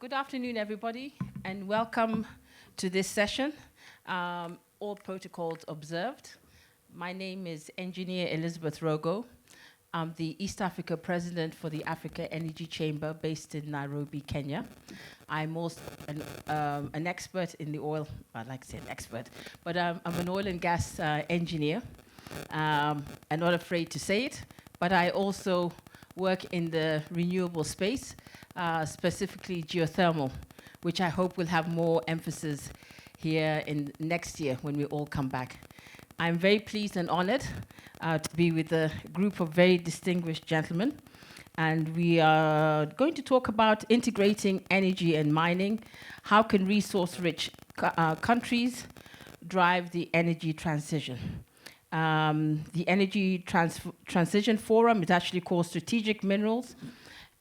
Good afternoon, everybody, and welcome to this session. All protocols observed. My name is Engineer Elizabeth Rogo. I'm the East Africa President for the Africa Energy Chamber based in Nairobi, Kenya. I'm also an expert in the oil, I'd like to say an expert, but I'm an oil and gas engineer. I'm not afraid to say it, but I also work in the renewable space, specifically geothermal, which I hope will have more emphasis here in next year when we all come back. I'm very pleased and honored to be with a group of very distinguished gentlemen. And we are going to talk about integrating energy and mining. How can resource-rich countries drive the energy transition? The Energy Transition Forum is actually called Strategic Minerals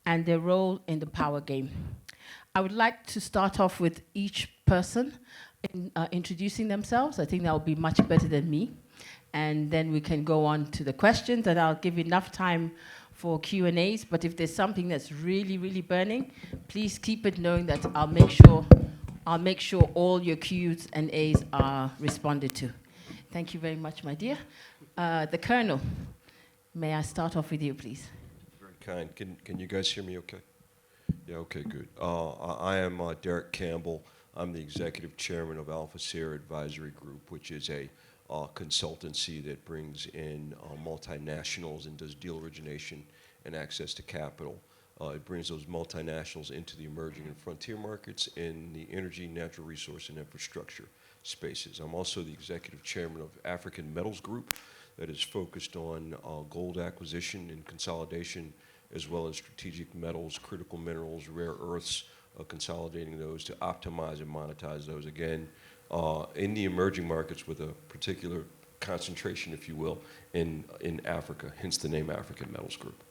and their role in the power game. I would like to start off with each person introducing themselves. I think that would be much better than me. And then we can go on to the questions, and I'll give enough time for Q&As. But if there's something that's really, really burning, please keep it knowing that I'll make sure all your Q's and A's are responded to. Thank you very much, my dear. The Colonel, may I start off with you, please? Very kind. Can you guys hear me okay? Yeah, okay, good. I am Derek Campbell. I'm the Executive Chairman of Alpha Sierra Advisory Group, which is a consultancy that brings in multinationals and does deal origination and access to capital. It brings those multinationals into the emerging and frontier markets in the energy, natural resource, and infrastructure spaces. I'm also the Executive Chairman of African Metals Group that is focused on gold acquisition and consolidation, as well as strategic metals, critical minerals, rare earths, consolidating those to optimize and monetize those, again, in the emerging markets with a particular concentration, if you will, in Africa, hence the name African Metals Group.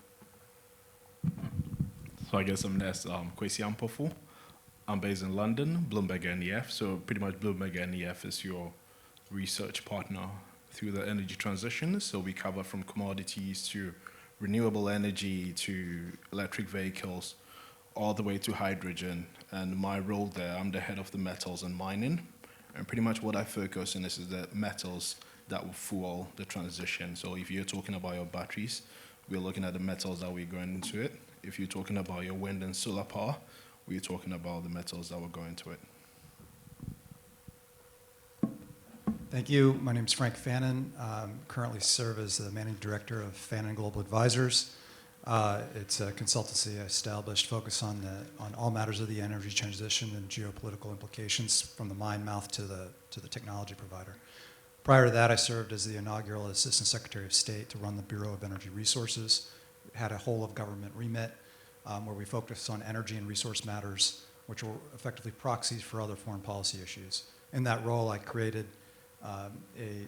So I guess I'm next, Kwasi Ampofo. I'm based in London, Bloomberg NEF. So pretty much Bloomberg NEF is your research partner through the energy transition. So we cover from commodities to renewable energy to electric vehicles, all the way to hydrogen. And my role there, I'm the head of the metals and mining. And pretty much what I focus on is the metals that will fuel the transition. So if you're talking about your batteries, we're looking at the metals that we're going into it. If you're talking about your wind and solar power, we're talking about the metals that will go into it. Thank you. My name is Frank Fannon. Currently serve as the managing director of Fannon Global Advisors. It's a consultancy I established focused on all matters of the energy transition and geopolitical implications from the mine mouth to the technology provider. Prior to that, I served as the inaugural Assistant Secretary of State to run the Bureau of Energy Resources. Had a whole of government remit where we focused on energy and resource matters, which were effectively proxies for other foreign policy issues. In that role, I created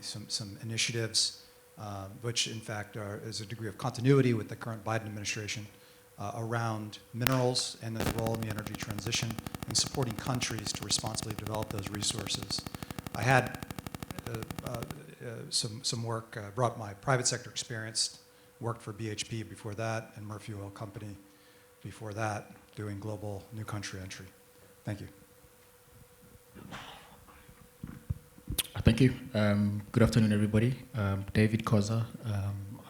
some initiatives, which in fact is a degree of continuity with the current Biden administration around minerals and the role in the energy transition and supporting countries to responsibly develop those resources. I had some work, brought my private sector experience, worked for BHP before that, and Murphy Oil Company before that, doing global new country entry. Thank you. Thank you. Good afternoon, everybody. David Koza.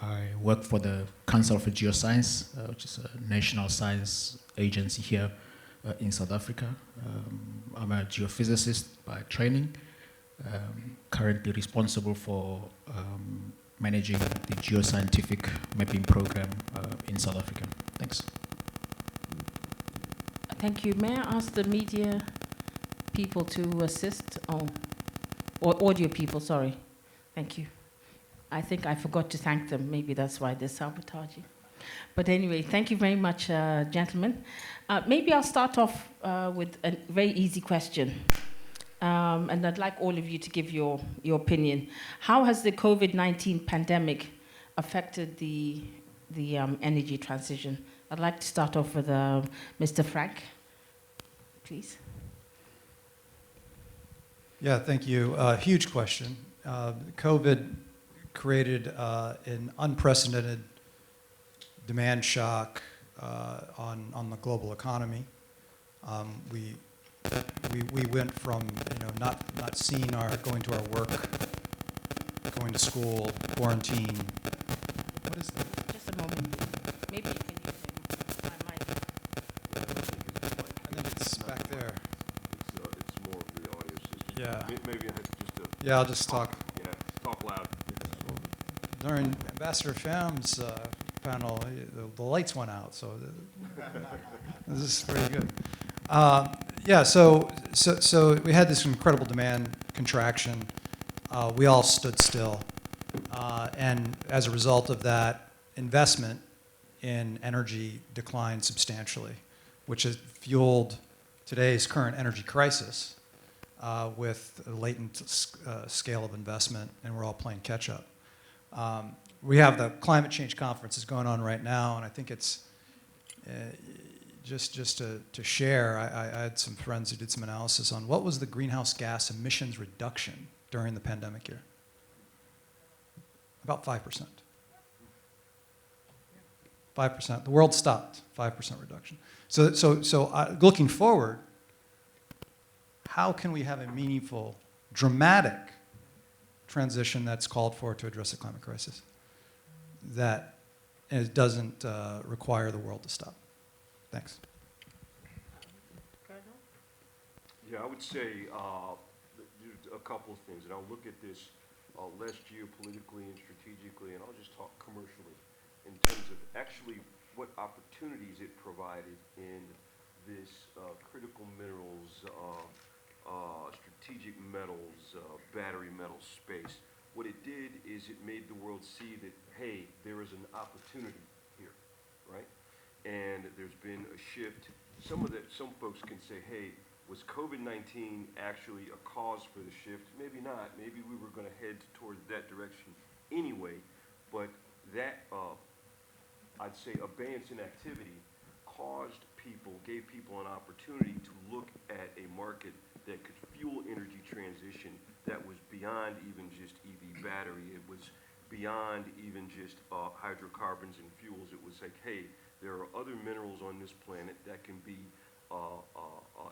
I work for the Council for Geoscience, which is a national science agency here in South Africa. I'm a geophysicist by training, currently responsible for managing the geoscientific mapping program in South Africa. Thanks. Thank you. May I ask the media people to assist? Or audio people, sorry. Thank you. I think I forgot to thank them. Maybe that's why they're sabotaging. But anyway, thank you very much, gentlemen. Maybe I'll start off with a very easy question. And I'd like all of you to give your opinion. How has the COVID-19 pandemic affected the energy transition? I'd like to start off with Mr. Frank, please. Yeah, thank you. Huge question. COVID created an unprecedented demand shock on the global economy. We went from not seeing going to our work, going to school, quarantine. What is that? Just a moment. Maybe you can use my mic. I think it's back there. It's more of the audio system. Yeah. Maybe I have just to Yeah, I'll just talk. yeah, talk loud. During Ambassador Pham's panel, the lights went out, so this is pretty good. Yeah, so we had this incredible demand contraction. We all stood still, and as a result of that, investment in energy declined substantially, which has fueled today's current energy crisis with a latent scale of investment, and we're all playing catch up. We have the climate change conference is going on right now, and I think it's just to share. I had some friends who did some analysis on what was the greenhouse gas emissions reduction during the pandemic year. About 5%. 5%. The world stopped. 5% reduction. So looking forward, how can we have a meaningful, dramatic transition that's called for to address the climate crisis that it doesn't require the world to stop? Thanks. Yeah, I would say a couple of things, and I'll look at this less geopolitically and strategically, and I'll just talk commercially in terms of actually what opportunities it provided in this critical minerals, strategic metals, battery metal space. What it did is it made the world see that, hey, there is an opportunity here, right? And there's been a shift. Some folks can say, hey, was COVID-19 actually a cause for the shift? Maybe not. Maybe we were going to head towards that direction anyway. But that, I'd say, abeyance in activity gave people an opportunity to look at a market that could fuel energy transition that was beyond even just EV battery. It was beyond even just hydrocarbons and fuels. It was like, hey, there are other minerals on this planet that can be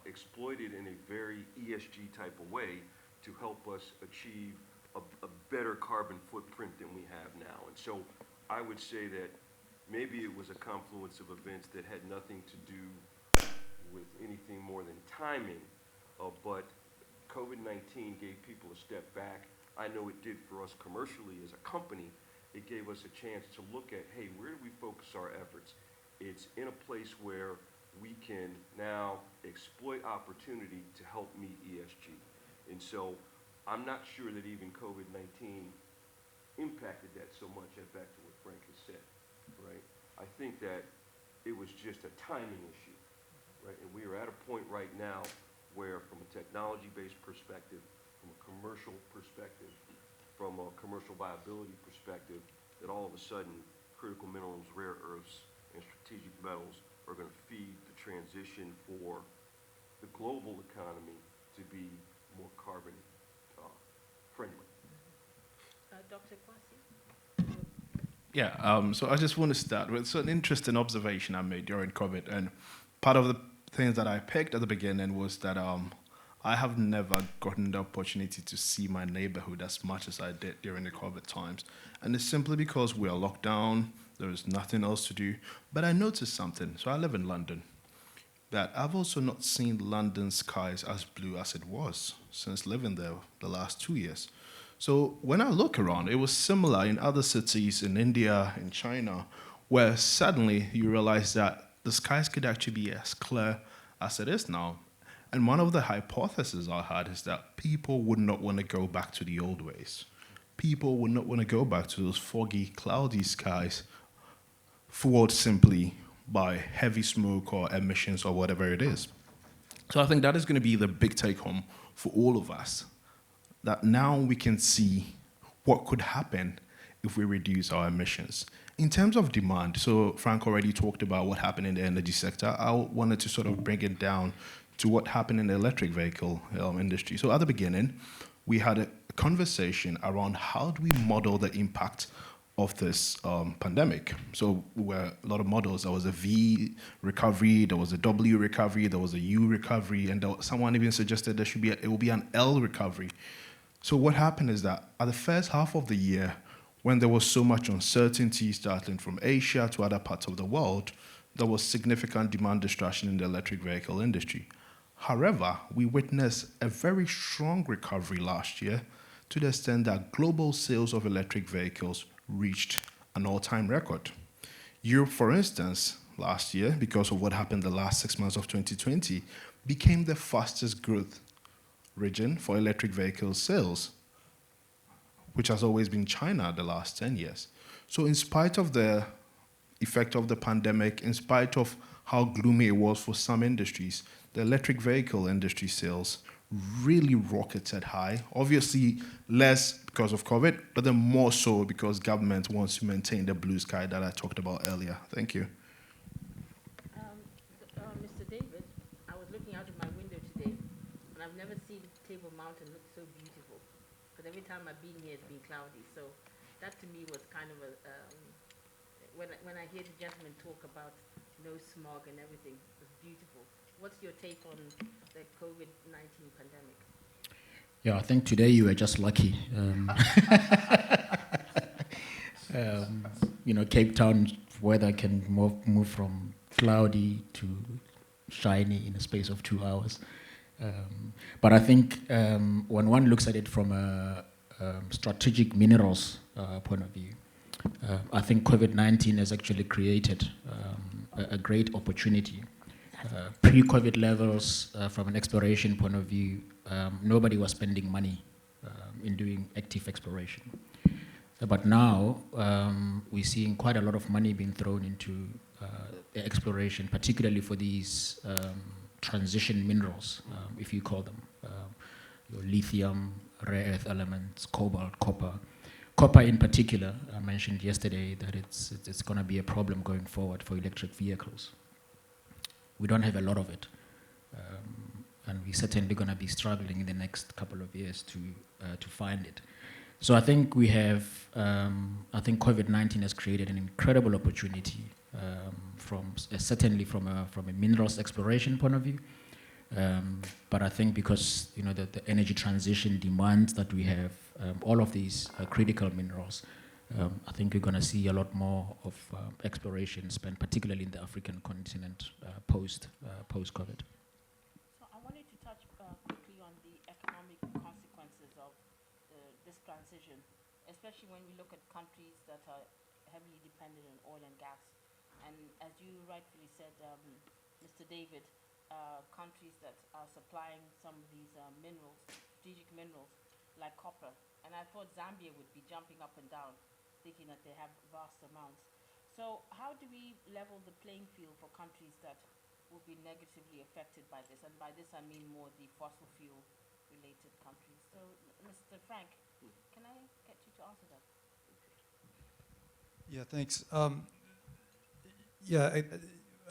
exploited in a very ESG type of way to help us achieve a better carbon footprint than we have now. And so I would say that maybe it was a confluence of events that had nothing to do with anything more than timing, but COVID-19 gave people a step back. I know it did for us commercially as a company. It gave us a chance to look at, hey, where do we focus our efforts? It's in a place where we can now exploit opportunity to help meet ESG. And so I'm not sure that even COVID-19 impacted that so much, back to what Frank has said, right? I think that it was just a timing issue, right? And we are at a point right now where, from a technology-based perspective, from a commercial perspective, from a commercial viability perspective, that all of a sudden critical minerals, rare earths, and strategic metals are going to feed the transition for the global economy to be more carbon friendly. Dr. Kwasi? Yeah, so I just want to start with an interesting observation I made during COVID. And part of the things that I picked at the beginning was that I have never gotten the opportunity to see my neighborhood as much as I did during the COVID times. And it's simply because we are locked down, there is nothing else to do. But I noticed something. So I live in London. That I've also not seen London's skies as blue as it was since living there the last 2 years. So when I look around, it was similar in other cities in India, in China, where suddenly you realize that the skies could actually be as clear as it is now. And one of the hypotheses I had is that people would not want to go back to the old ways. People would not want to go back to those foggy, cloudy skies fueled simply by heavy smoke or emissions or whatever it is. So I think that is going to be the big take-home for all of us, that now we can see what could happen if we reduce our emissions. In terms of demand, so Frank already talked about what happened in the energy sector. I wanted to sort of bring it down to what happened in the electric vehicle industry. So at the beginning, we had a conversation around how do we model the impact of this pandemic. So were a lot of models. There was a V recovery, there was a W recovery, there was a U recovery, and someone even suggested it will be an L recovery. So what happened is that at the first half of the year, when there was so much uncertainty starting from Asia to other parts of the world, there was significant demand destruction in the electric vehicle industry. However, we witnessed a very strong recovery last year to the extent that global sales of electric vehicles reached an all-time record. Europe, for instance, last year, because of what happened the last 6 months of 2020, became the fastest growth region for electric vehicle sales, which has always been China the last 10 years. So in spite of the effect of the pandemic, in spite of how gloomy it was for some industries, the electric vehicle industry sales really rocketed high. Obviously less because of COVID, but then more so because government wants to maintain the blue sky that I talked about earlier. Thank you. Mr. David, I was looking out of my window today, and I've never seen Table Mountain look so beautiful. Because every time I've been here, it's been cloudy. So that to me was kind of a, when I hear the gentleman talk about no smog and everything, it was beautiful. What's your take on the COVID-19 pandemic? Yeah, I think today you were just lucky. Cape Town weather can move from cloudy to shiny in a space of 2 hours. But I think when one looks at it from a strategic minerals point of view, I think COVID-19 has actually created a great opportunity. Pre-COVID levels, from an exploration point of view, nobody was spending money in doing active exploration. But now we're seeing quite a lot of money being thrown into exploration, particularly for these transition minerals, if you call them, your lithium, rare earth elements, cobalt, copper. Copper in particular, I mentioned yesterday that it's going to be a problem going forward for electric vehicles. We don't have a lot of it, and we're certainly going to be struggling in the next couple of years to find it. So I think we have, I think COVID-19 has created an incredible opportunity certainly from a minerals exploration point of view. But I think because the energy transition demands that we have all of these critical minerals, I think we're going to see a lot more of exploration spent, particularly in the African continent post-COVID. So I wanted to touch quickly on the economic consequences of this transition, especially when we look at countries that are heavily dependent on oil and gas. And as you rightfully said, Mr. David, countries that are supplying some of these minerals, strategic minerals, like copper. And I thought Zambia would be jumping up and down, thinking that they have vast amounts. So how do we level the playing field for countries that will be negatively affected by this? And by this I mean more the fossil fuel related countries. So Mr. Frank, can I get you to answer that? Yeah, thanks. I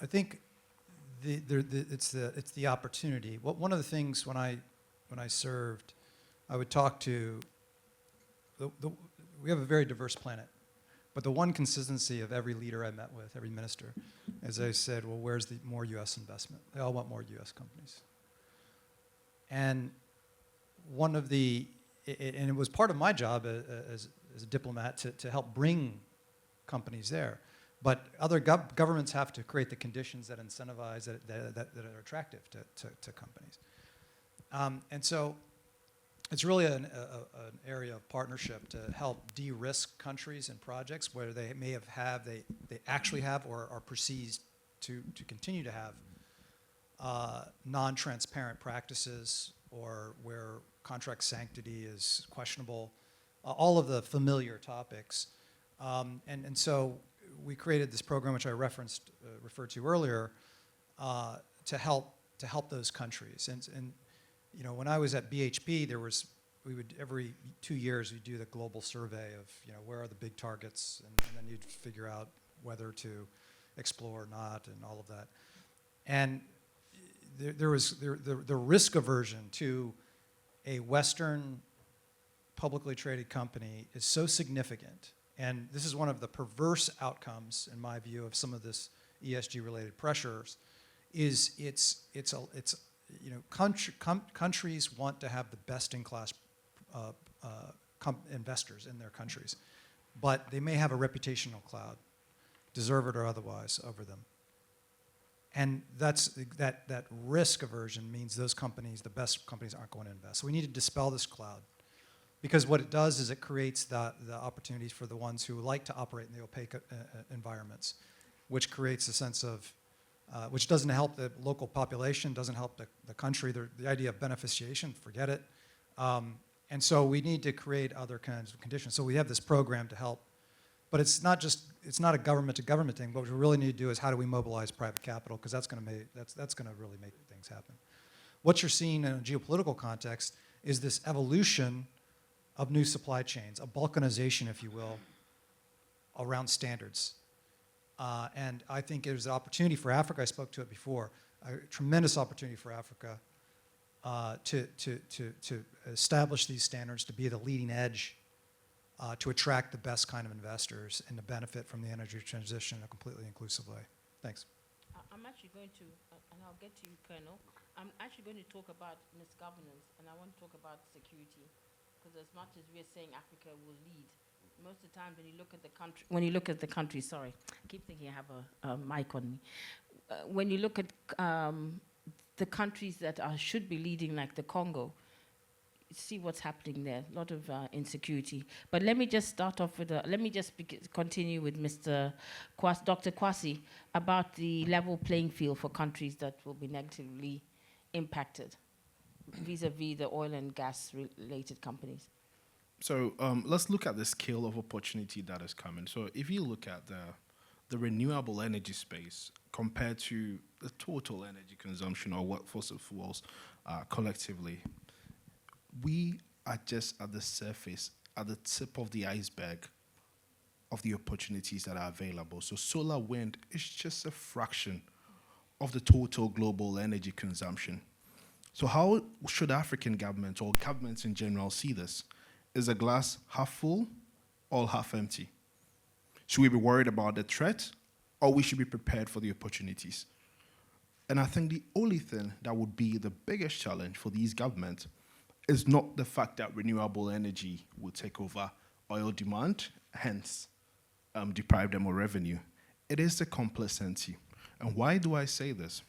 think it's the opportunity. One of the things when I served, I would talk to we have a very diverse planet, but the one consistency of every leader I met with, every minister, is I said, well, where's the more U.S. investment? They all want more U.S. companies. And and it was part of my job as a diplomat to help bring companies there. But other governments have to create the conditions that incentivize, that are attractive to companies. And so it's really an area of partnership to help de-risk countries and projects where they may they actually have or are perceived to continue to have non-transparent practices, or where contract sanctity is questionable, all of the familiar topics. And so we created this program, which I referred to earlier, to help those countries. And when I was at BHP, we would every 2 years we'd do the global survey of where are the big targets, and then you'd figure out whether to explore or not, and all of that. And there was the risk aversion to a Western publicly traded company is so significant, And this is one of the perverse outcomes, in my view, of some of this ESG-related pressures, is countries want to have the best-in-class investors in their countries, but they may have a reputational cloud, deserved or otherwise, over them. And that risk aversion means those companies, the best companies, aren't going to invest. So we need to dispel this cloud. Because what it does is it creates the opportunities for the ones who like to operate in the opaque environments, which creates a sense of, which doesn't help the local population, doesn't help the country. The idea of beneficiation, forget it. And so we need to create other kinds of conditions. So we have this program to help. But it's not a government-to-government thing. What we really need to do is how do we mobilize private capital, because that's going to really make things happen. What you're seeing in a geopolitical context is this evolution of new supply chains, a balkanization, if you will, around standards. And I think there's an opportunity for Africa, I spoke to it before, a tremendous opportunity for Africa to establish these standards, to be the leading edge, to attract the best kind of investors and to benefit from the energy transition in a completely inclusive way. Thanks. I'm actually going to, and I'll get to you, Colonel. I'm actually going to talk about misgovernance, and I want to talk about security, because as much as we're saying Africa will lead, most of the time when you look at the country, sorry, I keep thinking I have a mic on me. When you look at the countries that should be leading, like the Congo, see what's happening there. A lot of insecurity. But let me just start off with continue with Dr. Kwasi about the level playing field for countries that will be negatively impacted vis-a-vis the oil and gas related companies. So let's look at the scale of opportunity that is coming. So if you look at the renewable energy space compared to the total energy consumption or what fossil fuels collectively, we are just at the surface, at the tip of the iceberg of the opportunities that are available. So solar wind is just a fraction of the total global energy consumption. So how should African governments or governments in general see this? Is the glass half full or half empty? Should we be worried about the threat, or we should be prepared for the opportunities? And I think the only thing that would be the biggest challenge for these governments is not the fact that renewable energy will take over oil demand, hence deprive them of revenue. It is the complacency. And why do I say this?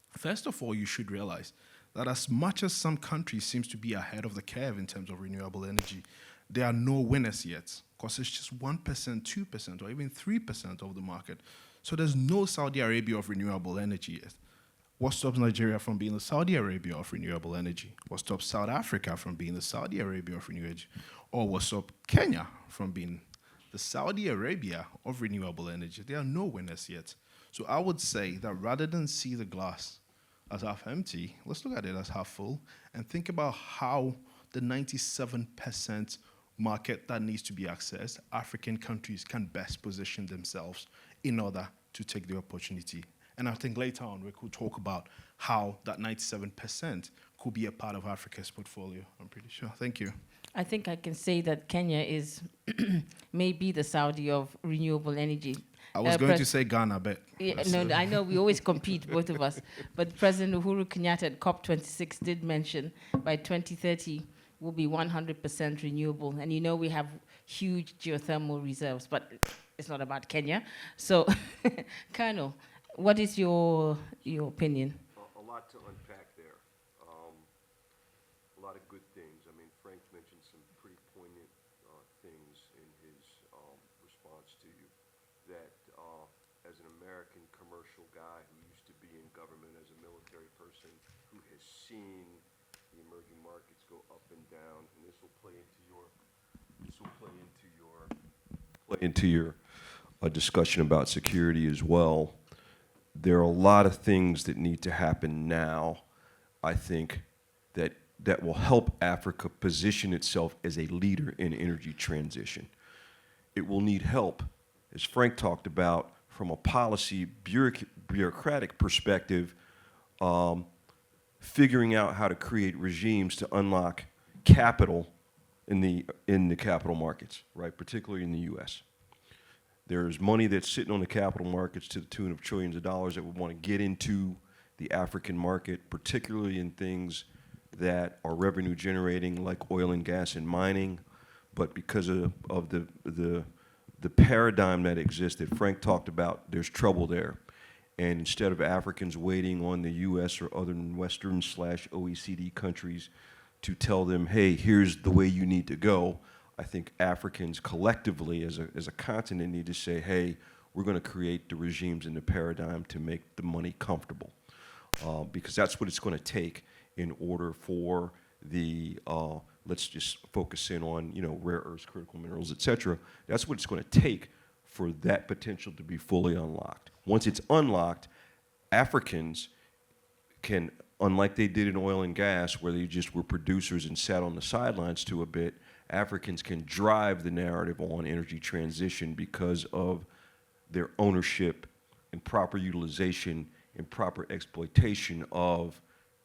First of all, you should realize that as much as some countries seem to be ahead of the curve in terms of renewable energy, there are no winners yet, because it's just 1%, 2%, or even 3% of the market. So there's no Saudi Arabia of renewable energy yet. What stops Nigeria from being the Saudi Arabia of renewable energy? What stops South Africa from being the Saudi Arabia of renewable energy? Or what stops Kenya from being the Saudi Arabia of renewable energy? There are no winners yet. So I would say that rather than see the glass as half empty, let's look at it as half full and think about how the 97% market that needs to be accessed, African countries can best position themselves in order to take the opportunity. And I think later on we could talk about how that 97% could be a part of Africa's portfolio. I'm pretty sure. Thank you. I think I can say that Kenya is maybe the Saudi of renewable energy. I was going to say Ghana, but... Yeah, no, I know we always compete, both of us. But President Uhuru Kenyatta at COP26 did mention by 2030 will be 100% renewable. And you know we have huge geothermal reserves, but it's not about Kenya. So, Colonel, what is your opinion? A lot to unpack there. A lot of good things. I mean, Frank mentioned some pretty poignant things in his response to you. That as an American commercial guy who used to be in government as a military person who has seen the emerging markets go up and down, and this will play into your discussion about security as well. There are a lot of things that need to happen now, I think, that will help Africa position itself as a leader in energy transition. It will need help, as Frank talked about, from a policy bureaucratic perspective, figuring out how to create regimes to unlock capital in the capital markets, right? Particularly in the U.S. There's money that's sitting on the capital markets to the tune of trillions of dollars that would want to get into the African market, particularly in things that are revenue generating, like oil and gas and mining. But because of the paradigm that exists that Frank talked about, there's trouble there. And instead of Africans waiting on the U.S. or other Western/OECD countries to tell them, hey, here's the way you need to go, I think Africans collectively as a continent need to say, hey, we're going to create the regimes and the paradigm to make the money comfortable. Because that's what it's going to take in order for the, let's just focus in on, rare earths, critical minerals, et cetera. That's what it's going to take for that potential to be fully unlocked. Once it's unlocked, Africans can, unlike they did in oil and gas, where they just were producers and sat on the sidelines to a bit, Africans can drive the narrative on energy transition because of their ownership and proper utilization and proper exploitation of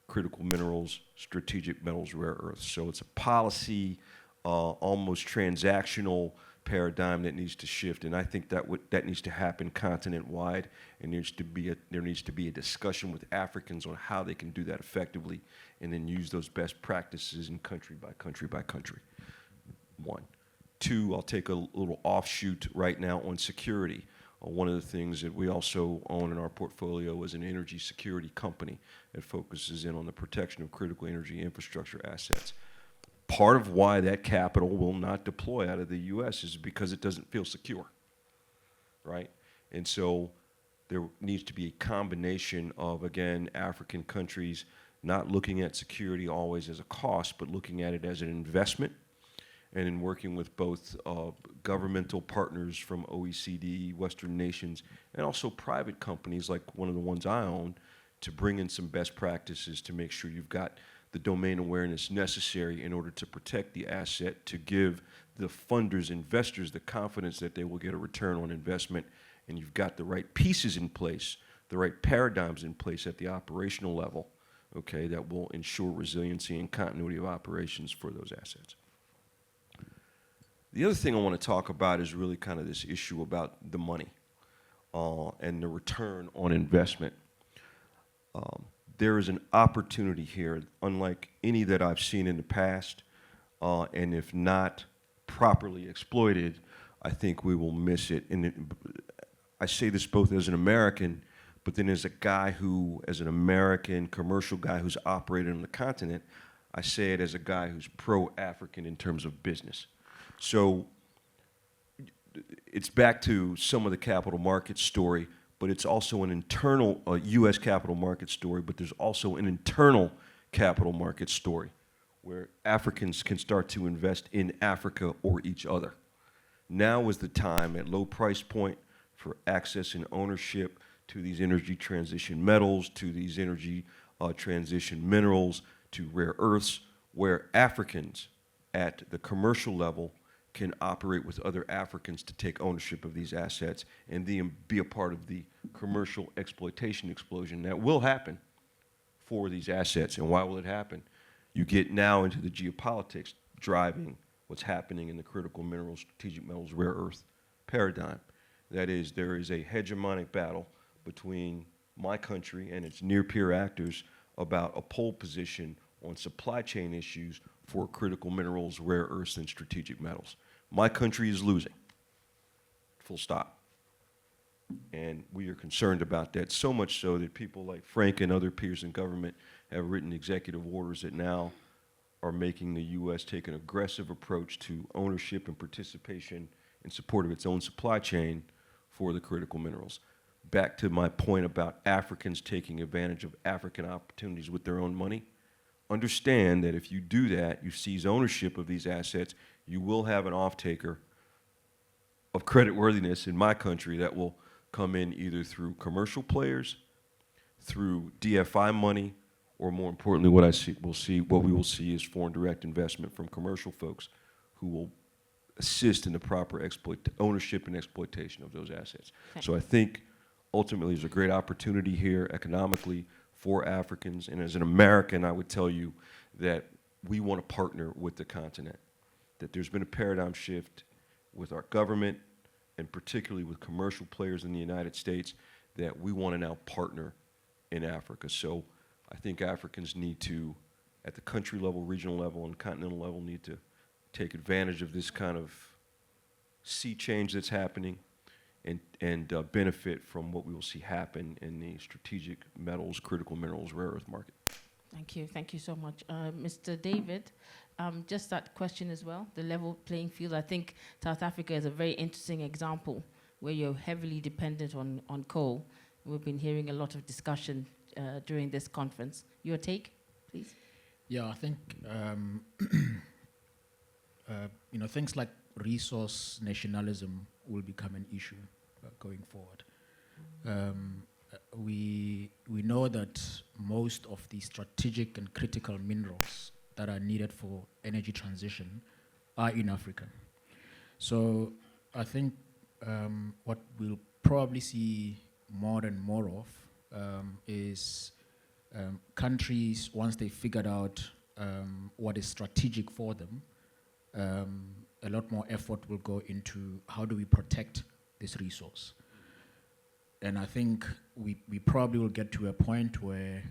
critical minerals, strategic metals, rare earths. So it's a policy, almost transactional paradigm that needs to shift, and I think that needs to happen continent-wide, and there needs to be a discussion with Africans on how they can do that effectively, and then use those best practices in country by country by country. One. Two, I'll take a little offshoot right now on security. One of the things that we also own in our portfolio is an energy security company that focuses in on the protection of critical energy infrastructure assets. Part of why that capital will not deploy out of the U.S. is because it doesn't feel secure, right? And so there needs to be a combination of, again, African countries not looking at security always as a cost, but looking at it as an investment, and in working with both governmental partners from OECD, Western nations, and also private companies like one of the ones I own, to bring in some best practices to make sure you've got the domain awareness necessary in order to protect the asset, to give the funders, investors, the confidence that they will get a return on investment, and you've got the right pieces in place, the right paradigms in place at the operational level, okay, that will ensure resiliency and continuity of operations for those assets. The other thing I want to talk about is really kind of this issue about the money and the return on investment. There is an opportunity here, unlike any that I've seen in the past, and if not properly exploited, I think we will miss it. And I say this both as an American, but then as a guy who, as an American commercial guy who's operated on the continent, I say it as a guy who's pro-African in terms of business. So it's back to some of the capital market story, but it's also an internal U.S. capital market story, but there's also an internal capital market story where Africans can start to invest in Africa or each other. Now is the time at low price point for access and ownership to these energy transition metals, to these energy transition minerals, to rare earths, where Africans at the commercial level can operate with other Africans to take ownership of these assets and then be a part of the commercial exploitation explosion that will happen for these assets. And why will it happen? You get now into the geopolitics driving what's happening in the critical minerals, strategic metals, rare earth paradigm. That is, there is a hegemonic battle between my country and its near-peer actors about a pole position on supply chain issues for critical minerals, rare earths, and strategic metals. My country is losing, full stop. And we are concerned about that, so much so that people like Frank and other peers in government have written executive orders that now are making the U.S. take an aggressive approach to ownership and participation in support of its own supply chain for the critical minerals. Back to my point about Africans taking advantage of African opportunities with their own money. Understand that if you do that, you seize ownership of these assets, you will have an off-taker of creditworthiness in my country that will come in either through commercial players, through DFI money, or more importantly, what we will see is foreign direct investment from commercial folks who will assist in the proper ownership and exploitation of those assets. So I think ultimately there's a great opportunity here economically for Africans, and as an American, I would tell you that we want to partner with the continent. that there's been a paradigm shift with our government and particularly with commercial players in the United States that we want to now partner in Africa. So I think Africans need to, at the country level, regional level, and continental level, need to take advantage of this kind of sea change that's happening and benefit from what we will see happen in the strategic metals, critical minerals, rare earth market. Thank you so much. Mr. David, just that question as well, the level playing field. I think South Africa is a very interesting example where you're heavily dependent on coal. We've been hearing a lot of discussion during this conference. Your take, please? Yeah, I think things like resource nationalism will become an issue going forward. We know that most of the strategic and critical minerals that are needed for energy transition are in Africa. So I think what we'll probably see more and more of is countries, once they figured out what is strategic for them, a lot more effort will go into how do we protect this resource. And I think we probably will get to a point where,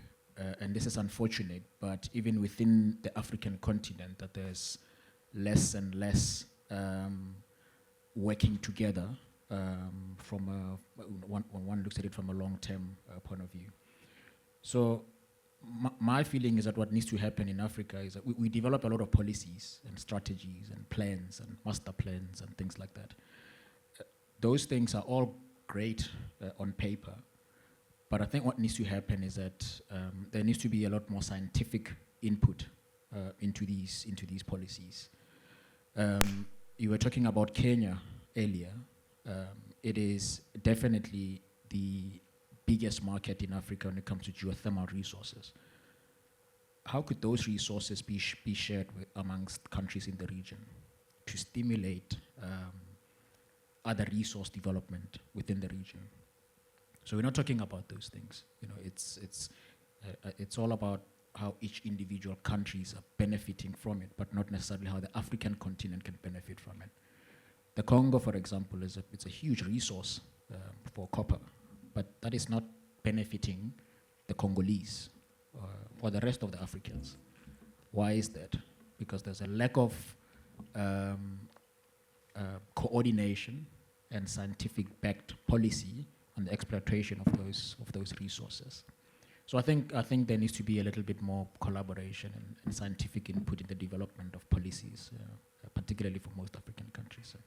and this is unfortunate, but even within the African continent, that there's less and less working together from when one looks at it from a long-term point of view. So my feeling is that what needs to happen in Africa is that we develop a lot of policies and strategies and plans and master plans and things like that. Those things are all great on paper, but I think what needs to happen is that there needs to be a lot more scientific input into these policies. You were talking about Kenya earlier. It is definitely the biggest market in Africa when it comes to geothermal resources. How could those resources be shared amongst countries in the region to stimulate other resource development within the region? So we're not talking about those things. It's all about how each individual countries are benefiting from it, but not necessarily how the African continent can benefit from it. The Congo, for example, it's a huge resource for copper, but that is not benefiting the Congolese or the rest of the Africans. Why is that? Because there's a lack of coordination and scientific-backed policy on the exploitation of those resources. So I think there needs to be a little bit more collaboration and scientific input in the development of policies, particularly for most African countries. So.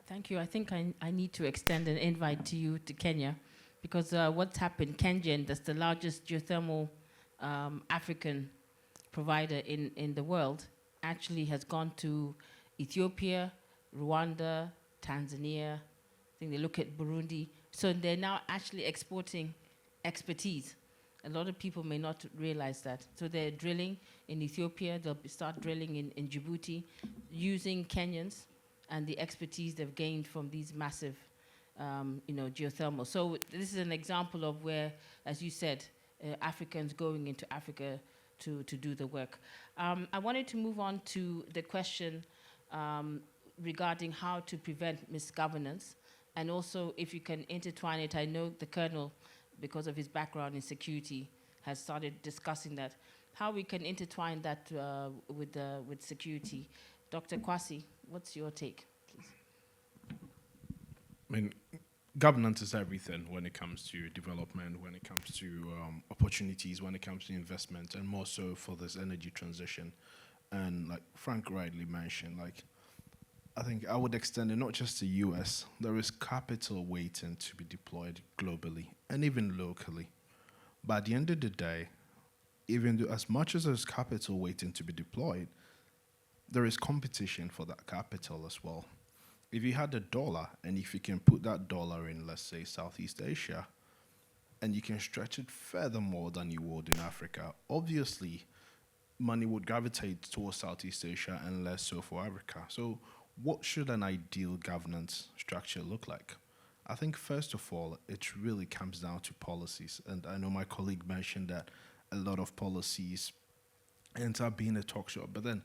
Thank you. I think I need to extend an invite to you to Kenya, because what's happened, KenGen, that's the largest geothermal African provider in the world, actually has gone to Ethiopia, Rwanda, Tanzania. I think they look at Burundi. So they're now actually exporting expertise. A lot of people may not realize that. So they're drilling in Ethiopia. They'll start drilling in Djibouti using Kenyans and the expertise they've gained from these massive geothermal. So this is an example of where, as you said, Africans going into Africa to do the work. I wanted to move on to the question regarding how to prevent misgovernance, and also if you can intertwine it. I know the Colonel, because of his background in security, has started discussing that, how we can intertwine that with security. Dr. Kwasi, what's your take, please? I mean, governance is everything when it comes to development, when it comes to opportunities, when it comes to investment, and more so for this energy transition. And like Frank rightly mentioned, I think I would extend it not just to US. There is capital waiting to be deployed globally and even locally. But at the end of the day, even though as much as there's capital waiting to be deployed, there is competition for that capital as well. If you had $1 and if you can put that dollar in, let's say, Southeast Asia, and you can stretch it further more than you would in Africa, obviously money would gravitate towards Southeast Asia and less so for Africa. So what should an ideal governance structure look like? I think first of all, it really comes down to policies. And I know my colleague mentioned that a lot of policies end up being a talk show, but then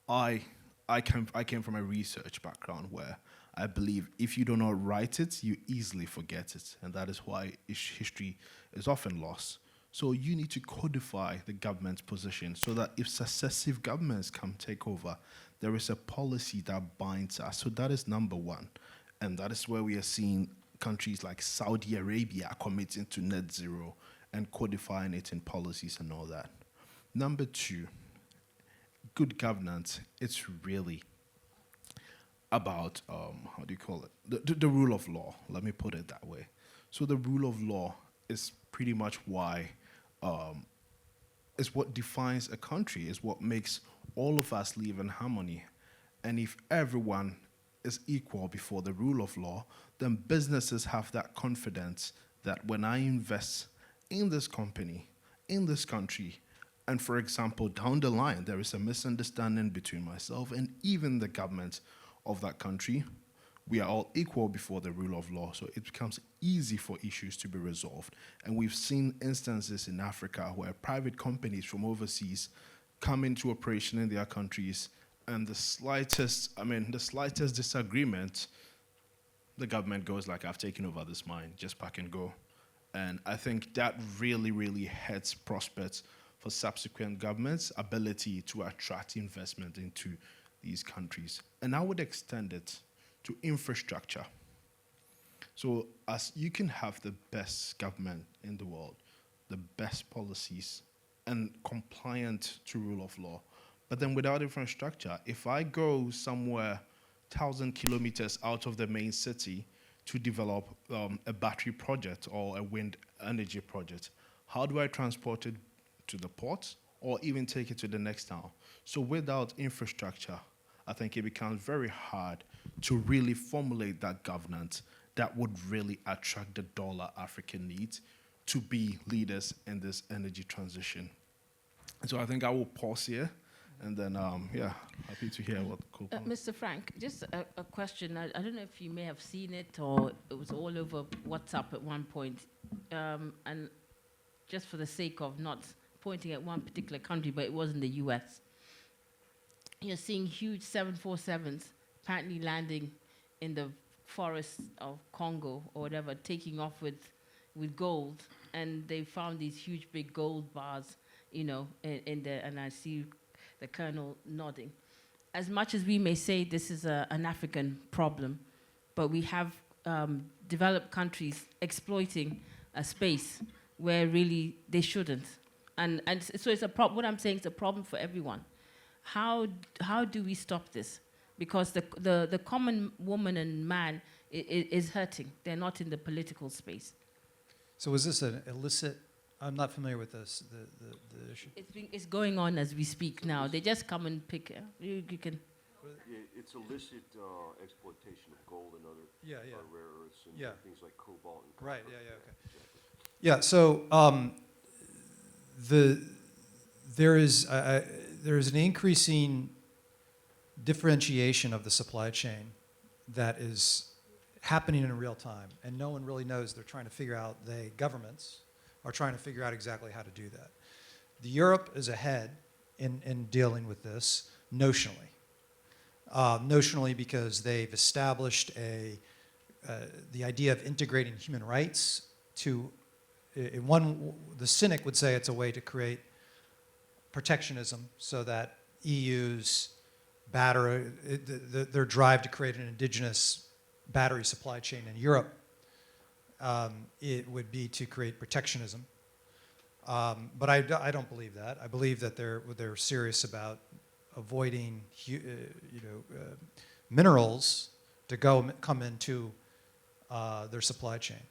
I I came from a research background where I believe if you do not write it, you easily forget it, and that is why history is often lost. So you need to codify the government's position so that if successive governments come take over, there is a policy that binds us. So that is number one, and that is where we are seeing countries like Saudi Arabia committing to net zero and codifying it in policies and all that. Number two, good governance, it's really about, how do you call it? The rule of law, let me put it that way. So the rule of law is pretty much why, is what defines a country, is what makes all of us live in harmony. And if everyone is equal before the rule of law, then businesses have that confidence that when I invest in this company, in this country, and for example, down the line, there is a misunderstanding between myself and even the government of that country, we are all equal before the rule of law, so it becomes easy for issues to be resolved. And we've seen instances in Africa where private companies from overseas come into operation in their countries, and the slightest disagreement, the government goes like, I've taken over this mine, just pack and go. And I think that really, really hurts prospects for subsequent governments' ability to attract investment into these countries. And I would extend it to infrastructure. So as you can have the best government in the world, the best policies, and compliant to rule of law, but then without infrastructure, if I go somewhere 1,000 kilometers out of the main city to develop a battery project or a wind energy project, how do I transport it to the port or even take it to the next town? So without infrastructure, I think it becomes very hard to really formulate that governance that would really attract the dollar Africa needs to be leaders in this energy transition. And so I think I will pause here, and then, happy to hear what cool. Mr. Frank, just a question. I don't know if you may have seen it or it was all over WhatsApp at one point. And just for the sake of not pointing at one particular country, but it was in the US. You're seeing huge 747s apparently landing in the forests of Congo or whatever, taking off with gold. And they found these huge big gold bars, in there, and I see the colonel nodding. As much as we may say this is an African problem, but we have developed countries exploiting a space where really they shouldn't. And so it's a problem. What I'm saying is a problem for everyone. How do we stop this? Because the common woman and man is hurting. They're not in the political space. So was this an illicit? I'm not familiar with this. The issue. It's going on as we speak now. They just come and pick. You can. Yeah, it's illicit exploitation of gold and other rare earths and things like cobalt and copper. Right. Yeah. Okay. Exactly. Yeah. So there is an increasing differentiation of the supply chain that is happening in real time, and no one really knows. They're trying to figure out. Governments are trying to figure out exactly how to do that. Europe is ahead in dealing with this notionally. Notionally because they've established the idea of integrating human rights to, the cynic would say it's a way to create protectionism so that EU's their drive to create an indigenous battery supply chain in Europe, it would be to create protectionism. But I don't believe that. I believe that they're serious about avoiding minerals to come into their supply chain.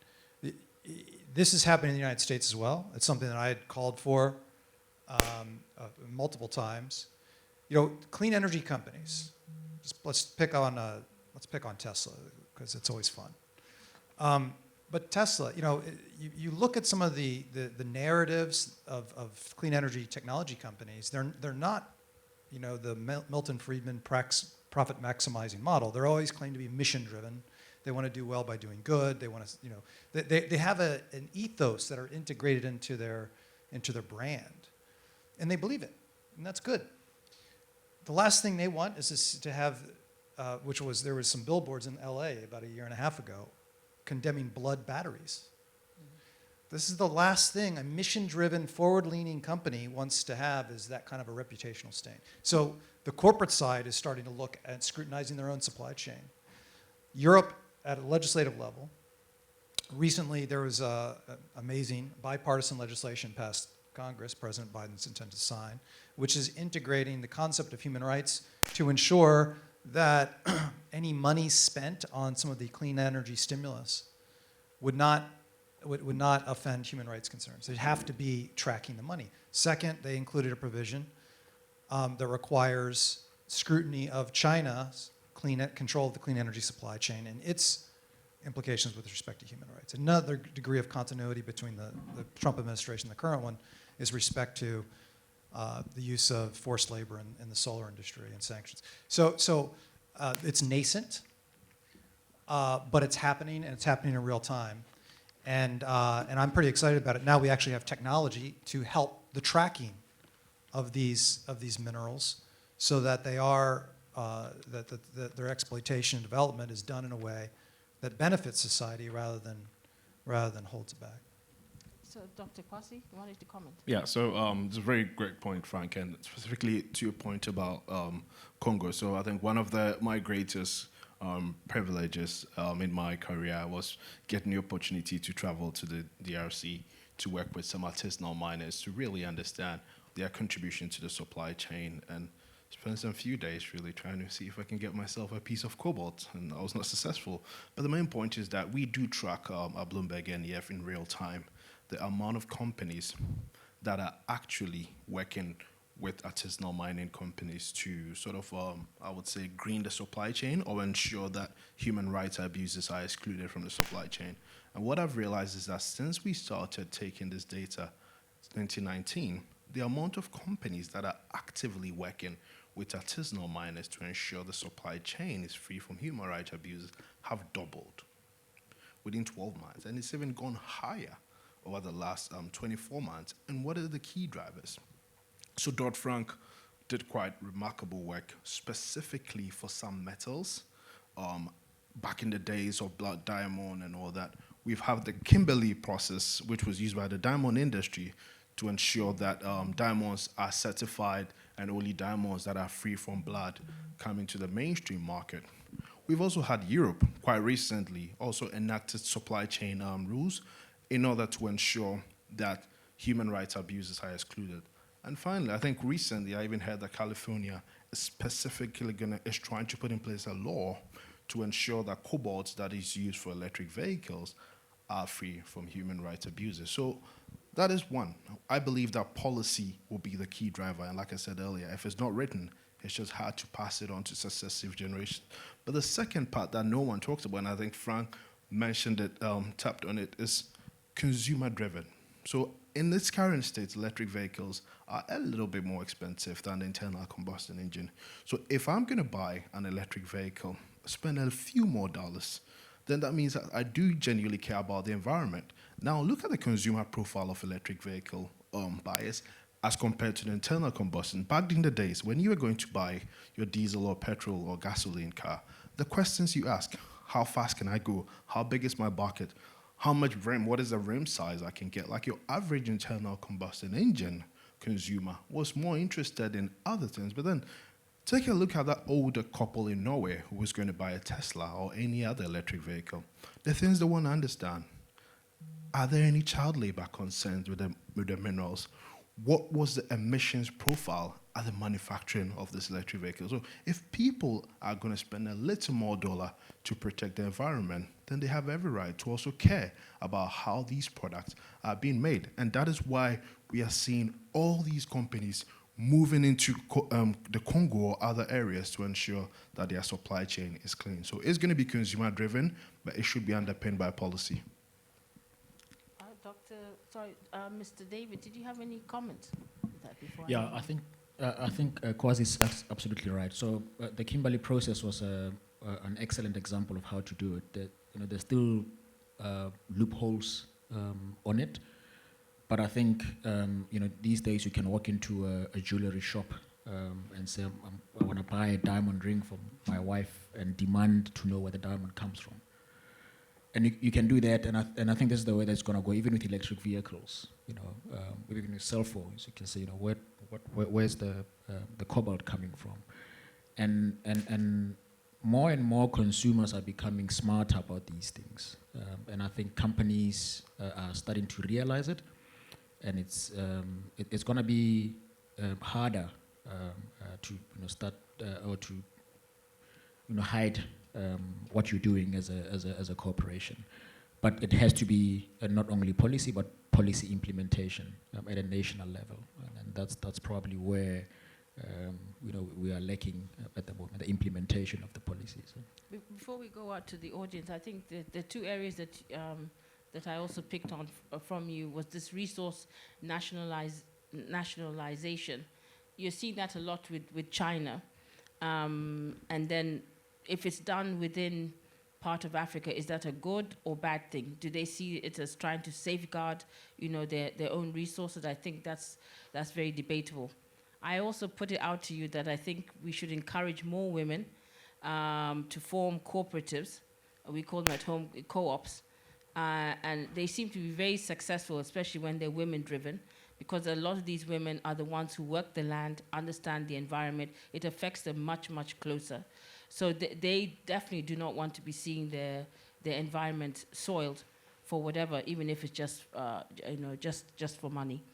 This is happening in the United States as well. It's something that I had called for multiple times. Clean energy companies. Let's pick on Tesla because it's always fun. But Tesla, you look at some of the narratives of clean energy technology companies. They're not, the Milton Friedman profit maximizing model. They're always claimed to be mission driven. They want to do well by doing good. They want to, they have an ethos that are integrated into their brand, and they believe it, and that's good. the last thing they want is to have, there was some billboards in LA about a year and a half ago condemning blood batteries. This is the last thing a mission-driven, forward-leaning company wants to have, is that kind of a reputational stain. So the corporate side is starting to look at scrutinizing their own supply chain. Europe, at a legislative level, recently there was amazing bipartisan legislation passed Congress, President Biden's intent to sign, which is integrating the concept of human rights to ensure that any money spent on some of the clean energy stimulus would not offend human rights concerns. They'd have to be tracking the money. Second, they included a provision that requires scrutiny of China's control of the clean energy supply chain and its implications with respect to human rights. Another degree of continuity between the Trump administration and the current one is respect to the use of forced labor in the solar industry and sanctions. So it's nascent, but it's happening, and it's happening in real time. And I'm pretty excited about it. Now we actually have technology to help the tracking of these minerals, so that they are that their exploitation and development is done in a way that benefits society rather than holds it back. So, Dr. Kwasi, you wanted to comment? Yeah, so it's a very great point, Frank, and specifically to your point about Congo. So I think one of my greatest privileges in my career was getting the opportunity to travel to the DRC to work with some artisanal miners to really understand their contribution to the supply chain, and spent some few days really trying to see if I can get myself a piece of cobalt, and I was not successful. But the main point is that we do track our Bloomberg NEF in real time, the amount of companies that are actually working with artisanal mining companies to sort of, I would say, green the supply chain or ensure that human rights abuses are excluded from the supply chain. And what I've realized is that since we started taking this data, 2019, the amount of companies that are actively working with artisanal miners to ensure the supply chain is free from human rights abuses have doubled within 12 months. And it's even gone higher over the last 24 months. And what are the key drivers? So Dodd-Frank did quite remarkable work specifically for some metals. Back in the days of blood diamond and all that, we've had the Kimberley process, which was used by the diamond industry to ensure that diamonds are certified and only diamonds that are free from blood come into the mainstream market. We've also had Europe quite recently also enacted supply chain rules in order to ensure that human rights abuses are excluded. And finally, I think recently I even heard that California is specifically is trying to put in place a law to ensure that cobalt that is used for electric vehicles are free from human rights abuses. So that is one. I believe that policy will be the key driver. And like I said earlier, if it's not written, it's just hard to pass it on to successive generations. But the second part that no one talks about, and I think Frank mentioned it, tapped on it, is consumer-driven. So in its current state, electric vehicles are a little bit more expensive than the internal combustion engine. So if I'm going to buy an electric vehicle, spend a few more dollars, then that means that I do genuinely care about the environment. Now look at the consumer profile of electric vehicle buyers as compared to the internal combustion. Back in the days, when you were going to buy your diesel or petrol or gasoline car, the questions you ask: how fast can I go? How big is my bucket? How much rim? What is the rim size I can get? Like your average internal combustion engine consumer was more interested in other things. But then take a look at that older couple in Norway who was going to buy a Tesla or any other electric vehicle. The things they want to understand: are there any child labor concerns with the minerals? What was the emissions profile at the manufacturing of this electric vehicle? So if people are going to spend a little more dollar to protect the environment, then they have every right to also care about how these products are being made. And that is why we are seeing all these companies moving into the Congo or other areas to ensure that their supply chain is clean. So it's going to be consumer-driven, but it should be underpinned by policy. Mr. David, did you have any comments on that before? Yeah, I think Kwasi is absolutely right. So the Kimberley process was an excellent example of how to do it. There's still loopholes on it, but I think these days you can walk into a jewelry shop and say, I want to buy a diamond ring from my wife and demand to know where the diamond comes from. And you can do that, and I think this is the way that's going to go, even with electric vehicles. Even with cell phones, you can say, where's the cobalt coming from? And more consumers are becoming smarter about these things, and I think companies are starting to realize it, and it's going to be harder to start or to hide what you're doing as a corporation. But it has to be not only policy, but policy implementation at a national level, and that's probably where we are lacking at the moment, the implementation of the policies. Before we go out to the audience, I think the two areas that I also picked on from you was this resource nationalization. You're seeing that a lot with China, and then if it's done within part of Africa, is that a good or bad thing? Do they see it as trying to safeguard, their own resources? I think that's very debatable. I also put it out to you that I think we should encourage more women to form cooperatives. We call them at home co-ops. And they seem to be very successful, especially when they're women-driven, because a lot of these women are the ones who work the land, understand the environment. It affects them much, much closer. So they definitely do not want to be seeing their environment soiled for whatever, even if it's just just for money.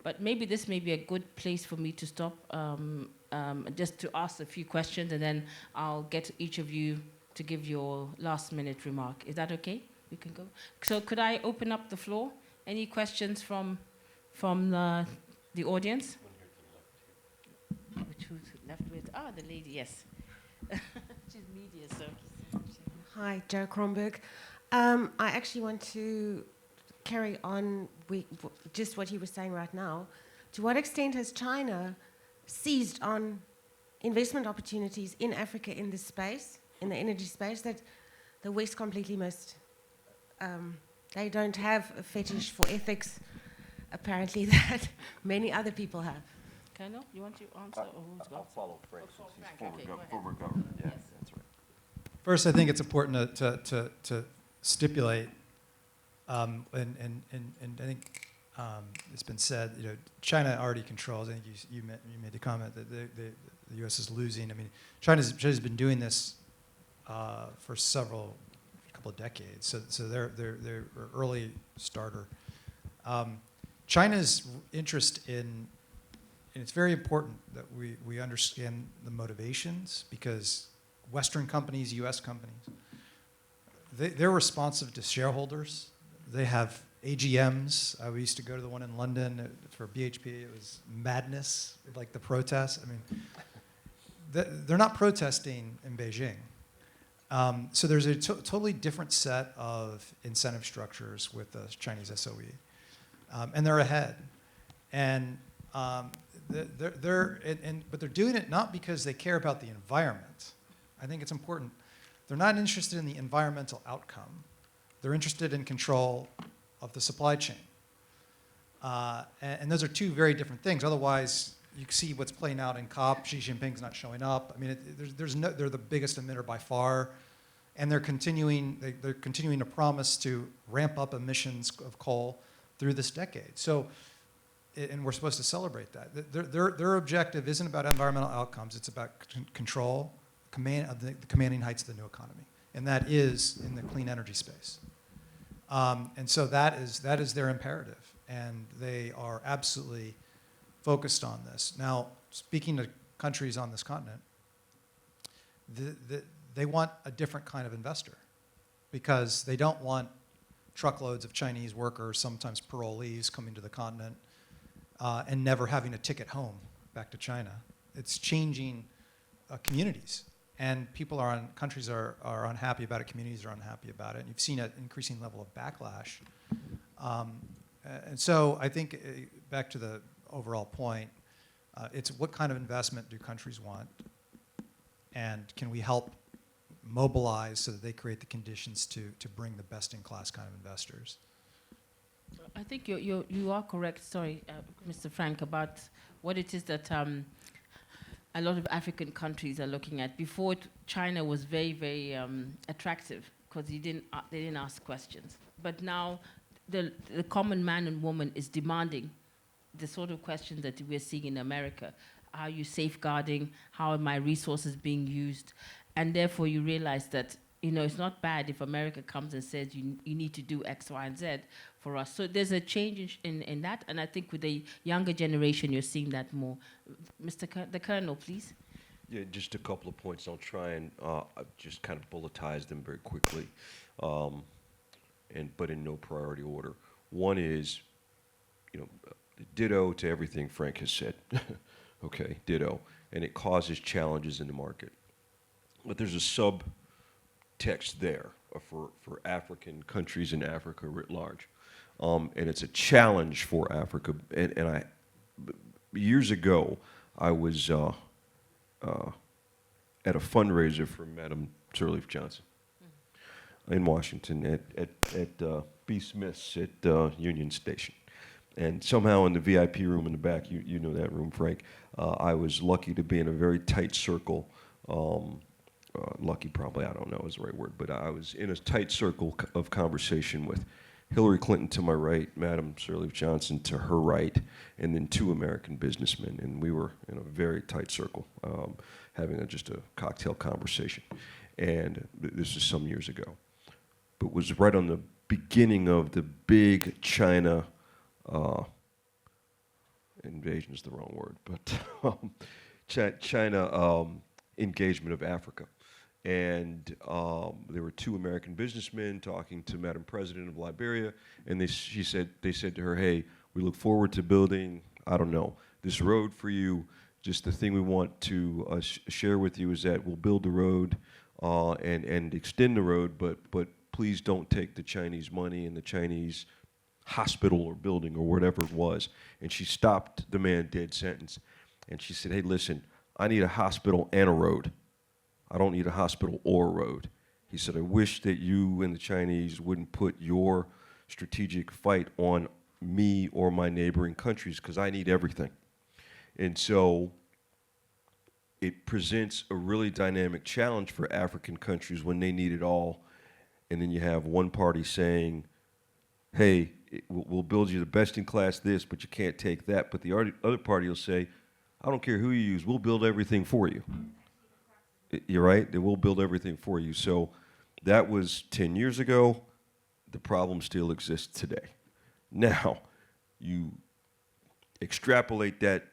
But maybe this may be a good place for me to stop, just to ask a few questions, and then I'll get each of you to give your last-minute remark. Is that okay? We can go. So could I open up the floor? Any questions from the audience? Who's left with? The lady, yes. She's media, so. Hi, Joe Kronberg. I actually want to carry on just what he was saying right now. To what extent has China seized on investment opportunities in Africa in this space, in the energy space, that the West completely missed? They don't have a fetish for ethics, apparently, that many other people have. Colonel, you want to answer? Or who's got? I'll follow Frank since he's Frank, okay, former governor. Yeah, Yes. that's right. First, I think it's important to stipulate, and I think it's been said, China already controls. I think you made the comment that the U.S. is losing. I mean, China's been doing this for a couple of decades. So they're an early starter. China's interest in, and it's very important that we understand the motivations, because Western companies, U.S. companies, they're responsive to shareholders. They have AGMs. We used to go to the one in London for BHP. It was madness, like the protests. I mean, they're not protesting in Beijing. So there's a totally different set of incentive structures with the Chinese SOE, and they're ahead. And but they're doing it not because they care about the environment. I think it's important. They're not interested in the environmental outcome. They're interested in control of the supply chain. And those are two very different things. Otherwise, you see what's playing out in COP. Xi Jinping's not showing up. I mean, they're the biggest emitter by far, and they're continuing to promise to ramp up emissions of coal through this decade. So, and we're supposed to celebrate that. Their objective isn't about environmental outcomes. It's about control, the commanding heights of the new economy, and that is in the clean energy space. And so that is their imperative, and they are absolutely focused on this. Now, speaking to countries on this continent, they want a different kind of investor, because they don't want truckloads of Chinese workers, sometimes parolees, coming to the continent and never having a ticket home back to China. It's changing communities, and countries are unhappy about it, communities are unhappy about it, and you've seen an increasing level of backlash. And so I think, back to the overall point, it's what kind of investment do countries want, and can we help mobilize so that they create the conditions to bring the best-in-class kind of investors? I think you are correct, sorry, Mr. Frank, about what it is that a lot of African countries are looking at. Before, China was very, very attractive because they didn't ask questions. But now, the common man and woman is demanding the sort of questions that we're seeing in America. How are you safeguarding? How are my resources being used? And therefore, you realize that it's not bad if America comes and says you need to do X, Y, and Z for us. So there's a change in that, and I think with the younger generation, you're seeing that more. The Colonel, please. Yeah, just a couple of points. I'll try and just kind of bulletize them very quickly, but in no priority order. One is, ditto to everything Frank has said. Okay, ditto. And it causes challenges in the market. But there's a subtext there for African countries in Africa writ large. And it's a challenge for Africa. And years ago, I was at a fundraiser for Madam Sirleaf Johnson in Washington at B. Smith's at Union Station. And somehow in the VIP room in the back, you know that room, Frank, I was lucky to be in a very tight circle. Lucky probably, I don't know is the right word, but I was in a tight circle of conversation with Hillary Clinton to my right, Madam Sirleaf Johnson to her right, and then two American businessmen. And we were in a very tight circle, having just a cocktail conversation. And this is some years ago. But it was right on the beginning of the big China invasion is the wrong word, but China engagement of Africa. And there were two American businessmen talking to Madam President of Liberia, and they said to her, hey, we look forward to building, I don't know, this road for you. Just the thing we want to share with you is that we'll build the road and extend the road, but please don't take the Chinese money and the Chinese hospital or building or whatever it was. And she stopped the man dead sentence. And she said, hey, listen, I need a hospital and a road. I don't need a hospital or a road. He said, I wish that you and the Chinese wouldn't put your strategic fight on me or my neighboring countries because I need everything. And so it presents a really dynamic challenge for African countries when they need it all. And then you have one party saying, hey, we'll build you the best in class this, but you can't take that. But the other party will say, I don't care who you use, we'll build everything for you. You're right, they will build everything for you. So that was 10 years ago. The problem still exists today. Now, you extrapolate that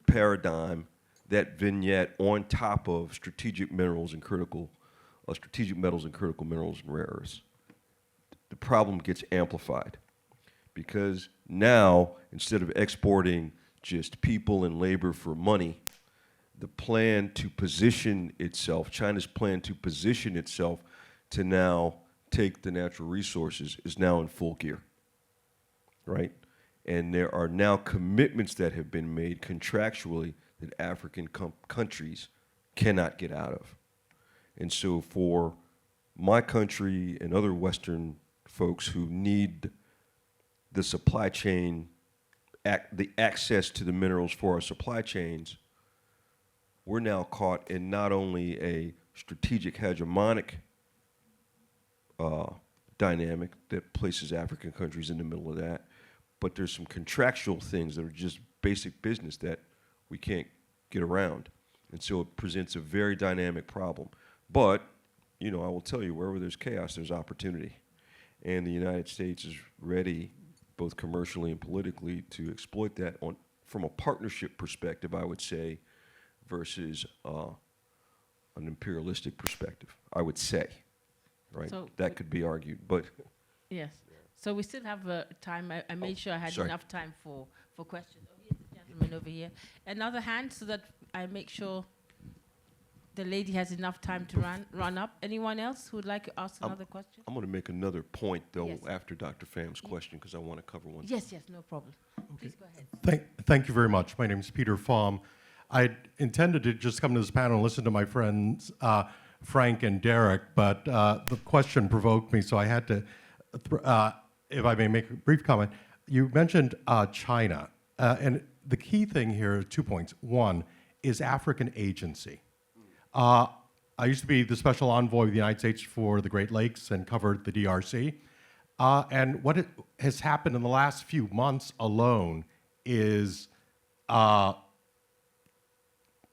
paradigm, that vignette on top of strategic metals and critical minerals and rare earths. The problem gets amplified because now, instead of exporting just people and labor for money, the plan to position itself, China's plan to position itself to now take the natural resources is now in full gear, right? And there are now commitments that have been made contractually that African countries cannot get out of. And so for my country and other Western folks who need the supply chain, the access to the minerals for our supply chains, we're now caught in not only a strategic hegemonic dynamic that places African countries in the middle of that, but there's some contractual things that are just basic business that we can't get around. And so it presents a very dynamic problem. But, I will tell you, wherever there's chaos, there's opportunity. And the United States is ready, both commercially and politically, to exploit that from a partnership perspective, I would say, versus an imperialistic perspective, I would say, right? So that could be argued, but... Yes. So we still have time. I made sure I had enough time for questions. Oh, here's the gentleman over here. Another hand so that I make sure the lady has enough time to run up. Anyone else who would like to ask another question? I'm going to make another point, though, Yes. after Dr. Pham's question, because I want to cover one. Yes, no problem. Please go ahead. Thank you very much. My name is Peter Pham. I intended to just come to this panel and listen to my friends Frank and Derek, but the question provoked me, so I had to, if I may make a brief comment. You mentioned China, and the key thing here are 2 points. One, is African agency. I used to be the special envoy of the United States for the Great Lakes and covered the DRC. And what has happened in the last few months alone is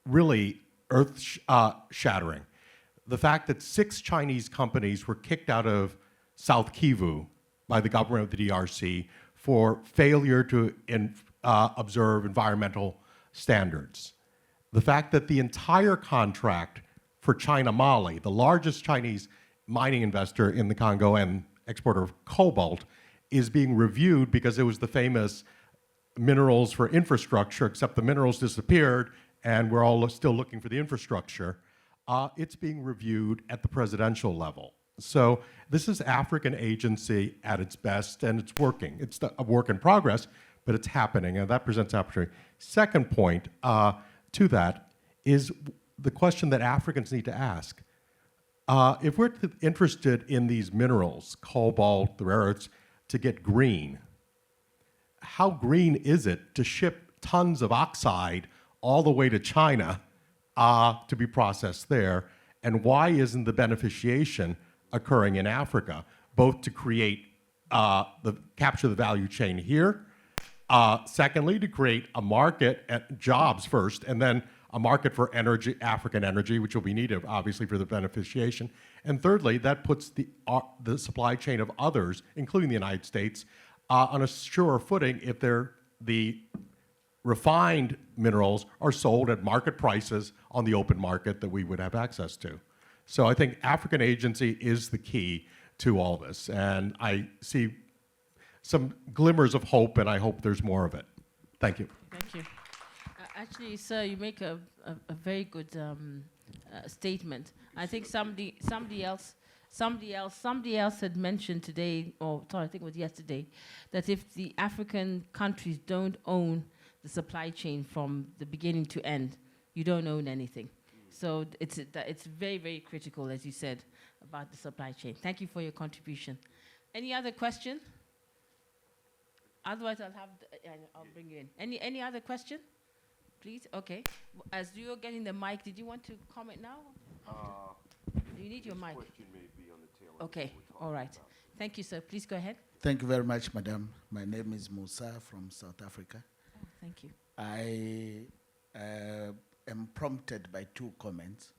really earth-shattering. The fact that 6 Chinese companies were kicked out of South Kivu by the government of the DRC for failure to observe environmental standards. The fact that the entire contract for China Mali, the largest Chinese mining investor in the Congo and exporter of cobalt, is being reviewed because it was the famous minerals for infrastructure, except the minerals disappeared and we're all still looking for the infrastructure. It's being reviewed at the presidential level. So this is African agency at its best, and it's working. It's a work in progress, but it's happening, and that presents opportunity. Second point to that is the question that Africans need to ask. If we're interested in these minerals, cobalt, the rare earths, to get green, how green is it to ship tons of oxide all the way to China to be processed there? And why isn't the beneficiation occurring in Africa, both to create capture the value chain here, secondly, to create a market at jobs first, and then a market for energy, African energy, which will be needed, obviously, for the beneficiation. And thirdly, that puts the supply chain of others, including the United States, on a surer footing if the refined minerals are sold at market prices on the open market that we would have access to. So I think African agency is the key to all this. And I see some glimmers of hope, and I hope there's more of it. Thank you. Thank you. Actually, sir, you make a very good statement. I think somebody else had mentioned today, or sorry, I think it was yesterday, that if the African countries don't own the supply chain from the beginning to end, you don't own anything. So it's very, very critical, as you said, about the supply chain. Thank you for your contribution. Any other question? Otherwise, I'll bring you in. Any other question? Please, okay. As you're getting the mic, did you want to comment now? You need your mic. Question may be on the tail end Okay, all right. Thank you, sir. Please go ahead. Thank you very much, madam. My name is Mosa from South Africa. Oh, thank you. I am prompted by 2 comments.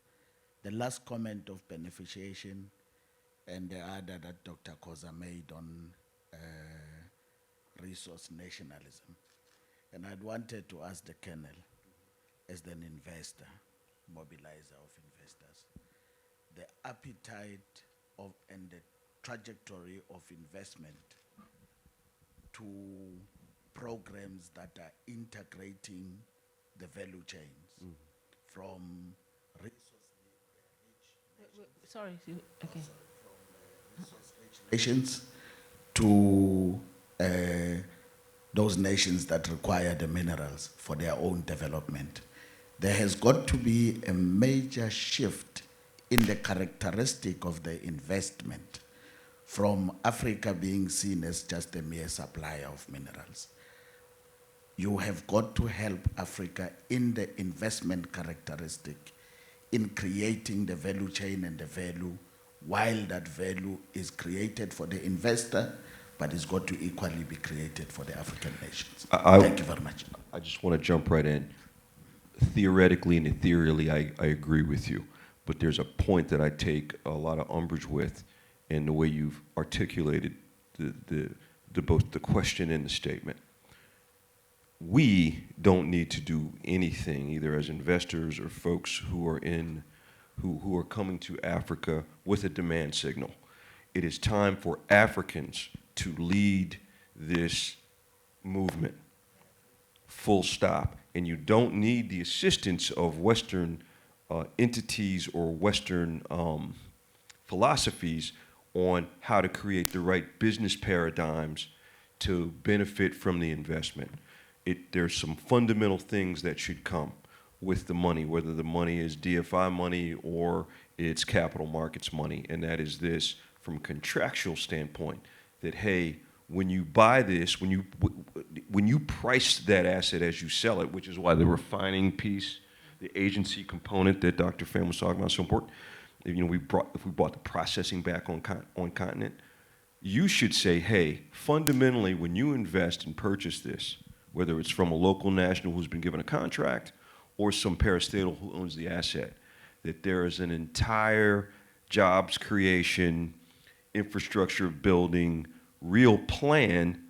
The last comment of beneficiation and the other that Dr. Koza made on resource nationalism. And I'd wanted to ask the Colonel, as an investor, mobilizer of investors, the appetite of and the trajectory of investment to programs that are integrating the value chains from Sorry. Okay. nations to those nations that require the minerals for their own development. There has got to be a major shift in the characteristic of the investment from Africa being seen as just a mere supplier of minerals. You have got to help Africa in the investment characteristic in creating the value chain and the value, while that value is created for the investor, but it's got to equally be created for the African nations. Thank you very much. I just want to jump right in. Theoretically and ethereally, I agree with you. But there's a point that I take a lot of umbrage with in the way you've articulated both the question and the statement. We don't need to do anything, either as investors or folks who are coming to Africa with a demand signal. It is time for Africans to lead this movement, full stop. And you don't need the assistance of Western entities or Western philosophies on how to create the right business paradigms to benefit from the investment. There's some fundamental things that should come with the money, whether the money is DFI money or it's capital markets money, and that is this, from a contractual standpoint, that, hey, when you buy this, when you price that asset as you sell it, which is why the refining piece, agency component that Dr. Fannon was talking about is so important. If we brought the processing back on continent, you should say, hey, fundamentally, when you invest and purchase this, whether it's from a local national who's been given a contract or some parastatal who owns the asset, that there is an entire jobs creation, infrastructure building, real plan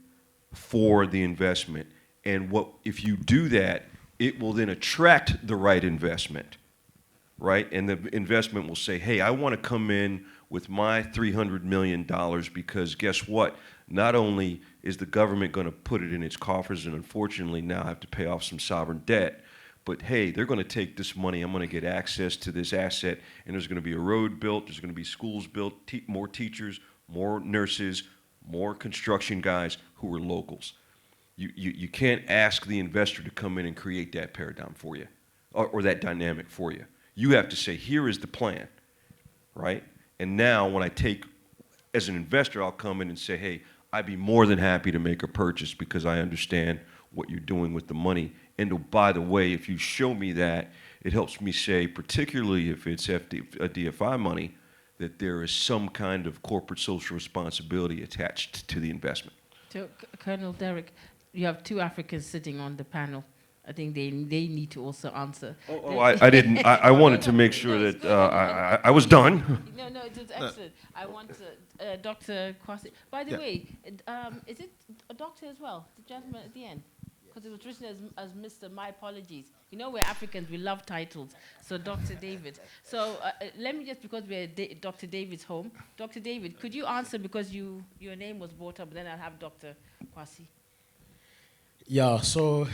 for the investment. And if you do that, it will then attract the right investment, right? And the investment will say, hey, I want to come in with my $300 million because guess what? Not only is the government going to put it in its coffers and unfortunately now have to pay off some sovereign debt, but hey, they're going to take this money, I'm going to get access to this asset, and there's going to be a road built, there's going to be schools built, more teachers, more nurses, more construction guys who are locals. You can't ask the investor to come in and create that paradigm for you or that dynamic for you. You have to say, here is the plan, right? And now when as an investor, I'll come in and say, hey, I'd be more than happy to make a purchase because I understand what you're doing with the money. And oh, by the way, if you show me that, it helps me say, particularly if it's DFI money, that there is some kind of corporate social responsibility attached to the investment. So, Colonel Derek, you have two Africans sitting on the panel. I think they need to also answer. I didn't. I wanted to make sure that I was done. No, it was excellent. I want Dr. Kwasi. By the way, is it a doctor as well? The gentleman at the end? Because it was written as Mr. My apologies. We're Africans, we love titles. So Dr. David. So let me just, because we're Dr. David's home. Dr. David, could you answer because your name was brought up, then I'll have Dr. Kwasi. Yeah, so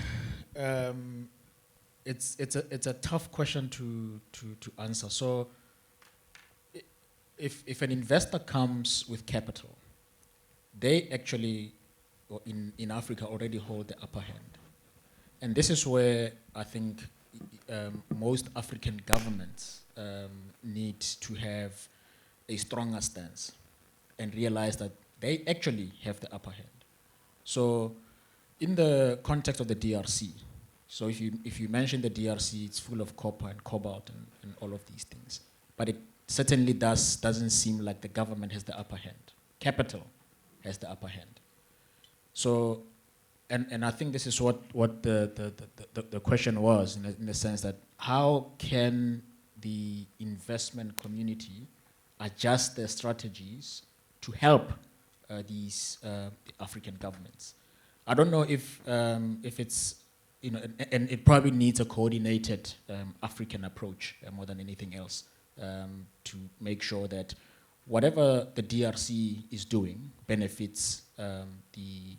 it's a tough question to answer. So if an investor comes with capital, they actually in Africa already hold the upper hand. And this is where I think most African governments need to have a stronger stance and realize that they actually have the upper hand. So in the context of the DRC, so if you mention the DRC, it's full of copper and cobalt and all of these things. But it certainly doesn't seem like the government has the upper hand. Capital has the upper hand. So, and I think this is what the question was in the sense that how can the investment community adjust their strategies to help these African governments? I don't know if it's, and it probably needs a coordinated African approach more than anything else to make sure that whatever the DRC is doing benefits the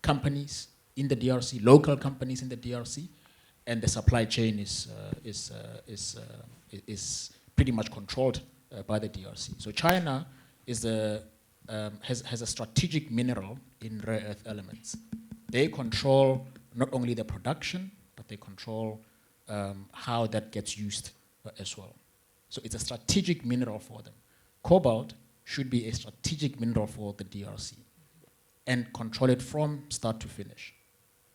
companies in the DRC, local companies in the DRC, and the supply chain is pretty much controlled by the DRC. So China has a strategic mineral in rare earth elements. They control not only the production, but they control how that gets used as well. So it's a strategic mineral for them. Cobalt should be a strategic mineral for the DRC and control it from start to finish.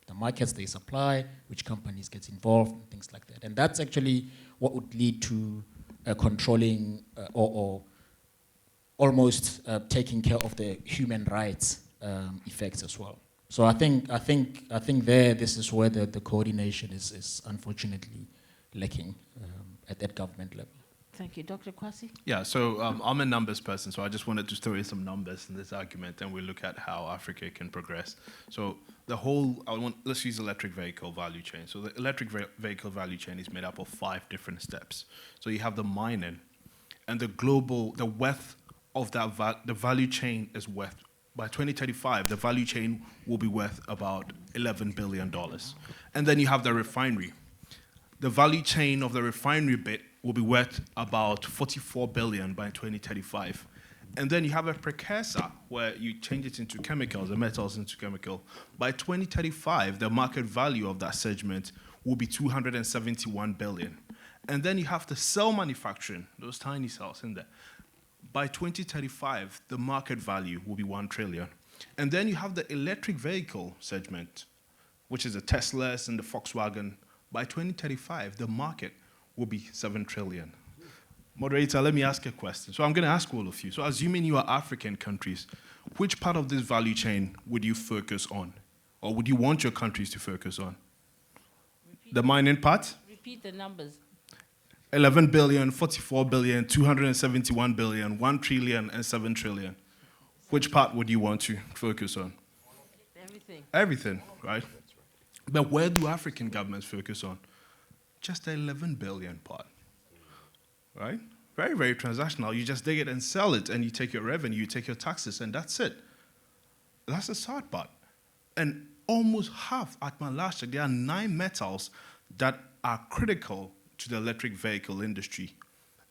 The markets they supply, which companies get involved, and things like that. And that's actually what would lead to controlling or almost taking care of the human rights effects as well. So I think there, this is where the coordination is unfortunately lacking at that government level. Thank you. Dr. Kwasi? Yeah, so I'm a numbers person, so I just wanted to throw in some numbers in this argument, and we'll look at how Africa can progress. So let's use electric vehicle value chain. So the electric vehicle value chain is made up of 5 different steps. So you have the mining, and the worth of the value chain is worth, by 2035, the value chain will be worth about $11 billion. And then you have the refinery. The value chain of the refinery bit will be worth about $44 billion by 2035. And then you have a precursor where you change it into chemicals, the metals into chemical. By 2035, the market value of that segment will be $271 billion. And then you have the cell manufacturing, those tiny cells in there. By 2035, the market value will be $1 trillion. And then you have the electric vehicle segment, which is the Teslas and the Volkswagen By 2035, the market will be 7 trillion. Moderator, let me ask a question. So I'm going to ask all of you. So assuming you are African countries, which part of this value chain would you focus on? Or would you want your countries to focus on? The mining part? Repeat the numbers. 11 billion, 44 billion, 271 billion, 1 trillion, and 7 trillion. Which part would you want to focus on? Everything. Everything, right? But where do African governments focus on? Just the 11 billion part, right? Very, very transactional. You just dig it and sell it, and you take your revenue, you take your taxes, and that's it. That's the sad part. And almost half, at my last check, there are 9 metals that are critical to the electric vehicle industry.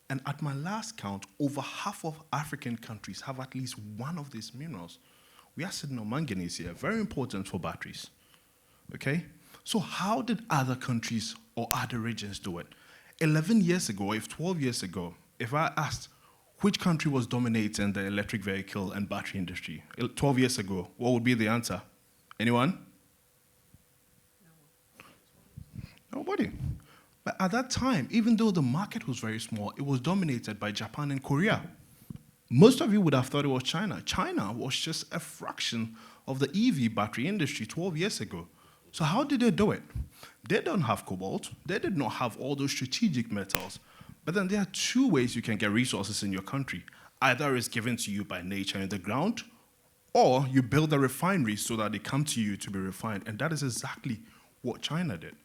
And at my last count, over half of African countries have at least one of these minerals. We are sitting on manganese here, very important for batteries. Okay? So how did other countries or other regions do it? 11 years ago, if 12 years ago, if I asked which country was dominating the electric vehicle and battery industry, 12 years ago, what would be the answer? Anyone? No. Nobody. But at that time, even though the market was very small, it was dominated by Japan and Korea. Most of you would have thought it was China. China was just a fraction of the EV battery industry 12 years ago. So how did they do it? They don't have cobalt. They did not have all those strategic metals. But then there are 2 ways you can get resources in your country. Either it's given to you by nature in the ground, or you build a refinery so that they come to you to be refined. And that is exactly what China did.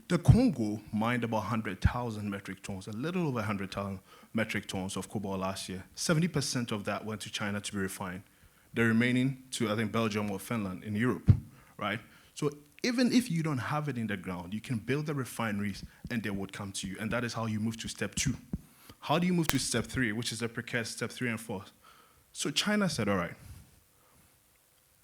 The Congo mined about 100,000 metric tons, a little over 100,000 metric tons of cobalt last year. 70% of that went to China to be refined. The remaining to, I think, Belgium or Finland in Europe, right? So even if you don't have it in the ground, you can build the refineries and they would come to you. And that is how you move to step 2. How do you move to step 3, which is the precarious step 3 and 4? So China said, all right,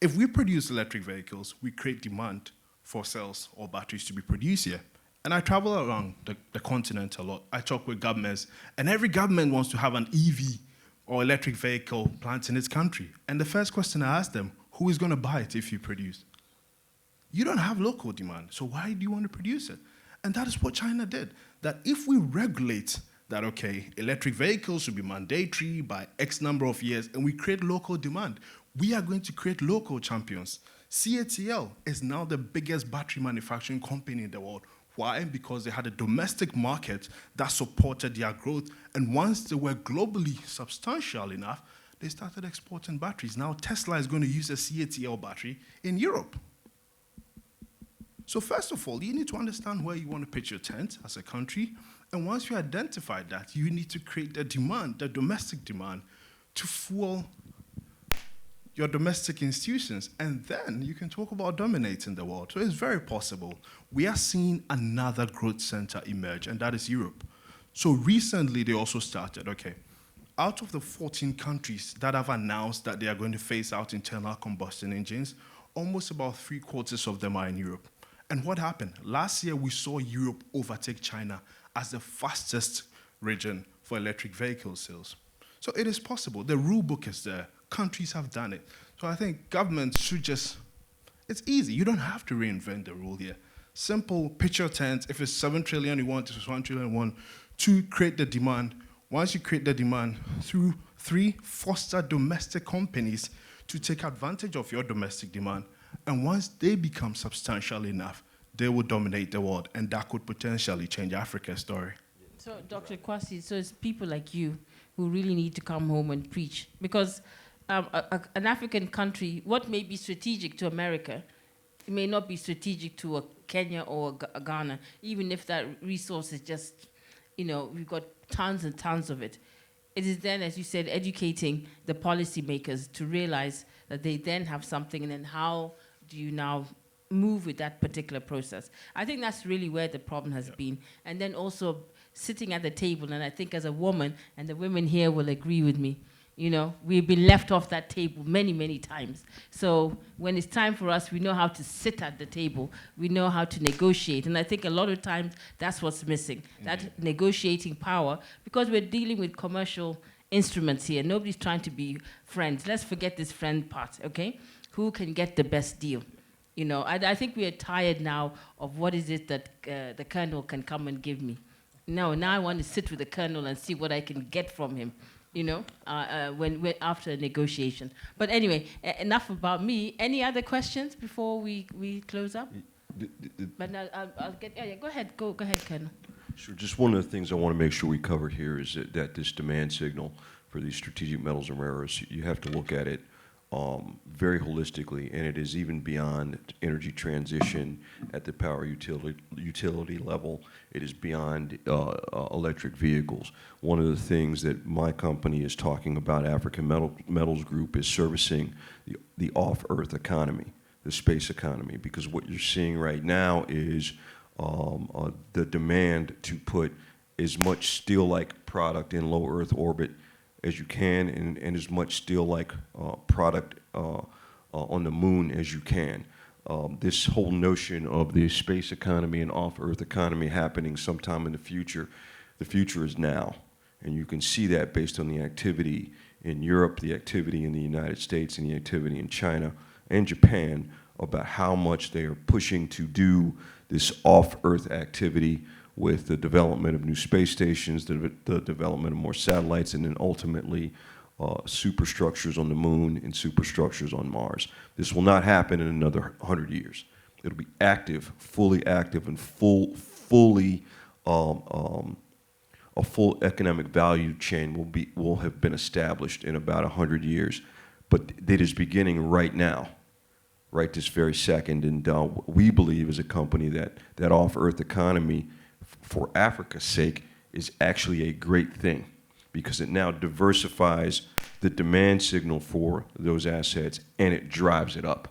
if we produce electric vehicles, we create demand for cells or batteries to be produced here. And I travel around the continent a lot. I talk with governments, and every government wants to have an EV or electric vehicle plant in its country. And the first question I ask them, who is going to buy it if you produce? You don't have local demand, so why do you want to produce it? And that is what China did. That if we regulate that, okay, electric vehicles should be mandatory by X number of years, and we create local demand, we are going to create local champions. CATL is now the biggest battery manufacturing company in the world. Why? Because they had a domestic market that supported their growth, and once they were globally substantial enough, they started exporting batteries. Now Tesla is going to use a CATL battery in Europe. So first of all, you need to understand where you want to pitch your tent as a country, and once you identify that, you need to create the demand, the domestic demand, to fuel your domestic institutions, and then you can talk about dominating the world. So it's very possible. We are seeing another growth center emerge, and that is Europe. So recently, they also started, okay, out of the 14 countries that have announced that they are going to phase out internal combustion engines, almost about 3/4 of them are in Europe. And what happened? Last year, we saw Europe overtake China as the fastest region for electric vehicle sales. So it is possible. The rule book is there. Countries have done it. So I think governments should just, it's easy. You don't have to reinvent the rule here. Simple, pitch your tent. If it's 7 trillion you want, if it's 1 trillion you want, 2, create the demand. Once you create the demand, through 3, foster domestic companies to take advantage of your domestic demand. And once they become substantial enough, they will dominate the world. And that could potentially change Africa's story. So, Dr. Kwasi, so it's people like you who really need to come home and preach. Because an African country, what may be strategic to America, it may not be strategic to a Kenya or a Ghana, even if that resource is just, we've got tons and tons of it. It is then, as you said, educating the policymakers to realize that they then have something, and then how do you now move with that particular process? I think that's really where the problem has been. And then also sitting at the table, and I think as a woman, and the women here will agree with me, we've been left off that table many, many times. So when it's time for us, we know how to sit at the table. We know how to negotiate. And I think a lot of times that's what's missing, that negotiating power, because we're dealing with commercial instruments here. Nobody's trying to be friends. Let's forget this friend part, okay? Who can get the best deal? You know, I think we are tired now of what is it that the colonel can come and give me. No, now I want to sit with the colonel and see what I can get from him, you know, when after a negotiation. But anyway, enough about me. Any other questions before we close up? But now I'll get, yeah, go ahead, Colonel. Sure. Just one of the things I want to make sure we cover here is that this demand signal for these strategic metals and rare earths, you have to look at it very holistically, and it is even beyond energy transition at the power utility level. It is beyond electric vehicles. One of the things that my company is talking about, African Metals Group, is servicing the off-Earth economy, the space economy, because what you're seeing right now is the demand to put as much steel-like product in low Earth orbit as you can, and as much steel-like product on the moon as you can. This whole notion of the space economy and off-Earth economy happening sometime in the future is now. And you can see that based on the activity in Europe, the activity in the United States, and the activity in China and Japan about how much they are pushing to do this off-Earth activity with the development of new space stations, the development of more satellites, and then ultimately superstructures on the moon and superstructures on Mars. This will not happen in another 100 years. It'll be active, fully active, and fully a full economic value chain will have been established in about 100 years. But it is beginning right now, right this very second. And we believe as a company that off-Earth economy, for Africa's sake, is actually a great thing, because it now diversifies the demand signal for those assets and it drives it up.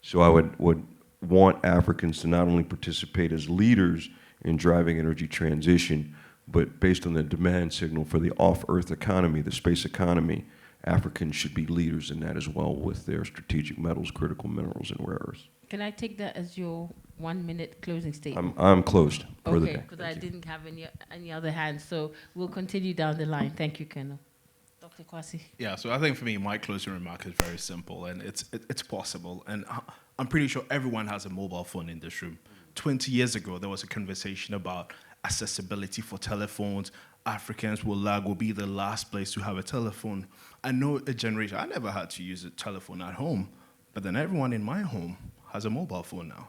So I would want Africans to not only participate as leaders in driving energy transition, but based on the demand signal for the off-Earth economy, the space economy, Africans should be leaders in that as well with their strategic metals, critical minerals, and rare earths. Can I take that as your 1 minute closing statement? I'm closed for the Okay, day. because I didn't have any other hands, so we'll continue down the line. Thank you, Colonel. Dr. Kwasi. Yeah, so I think for me, my closing remark is very simple, and it's possible. And I'm pretty sure everyone has a mobile phone in this room. 20 years ago, there was a conversation about accessibility for telephones. Africans will be the last place to have a telephone. I know a generation, I never had to use a telephone at home, but then everyone in my home has a mobile phone now.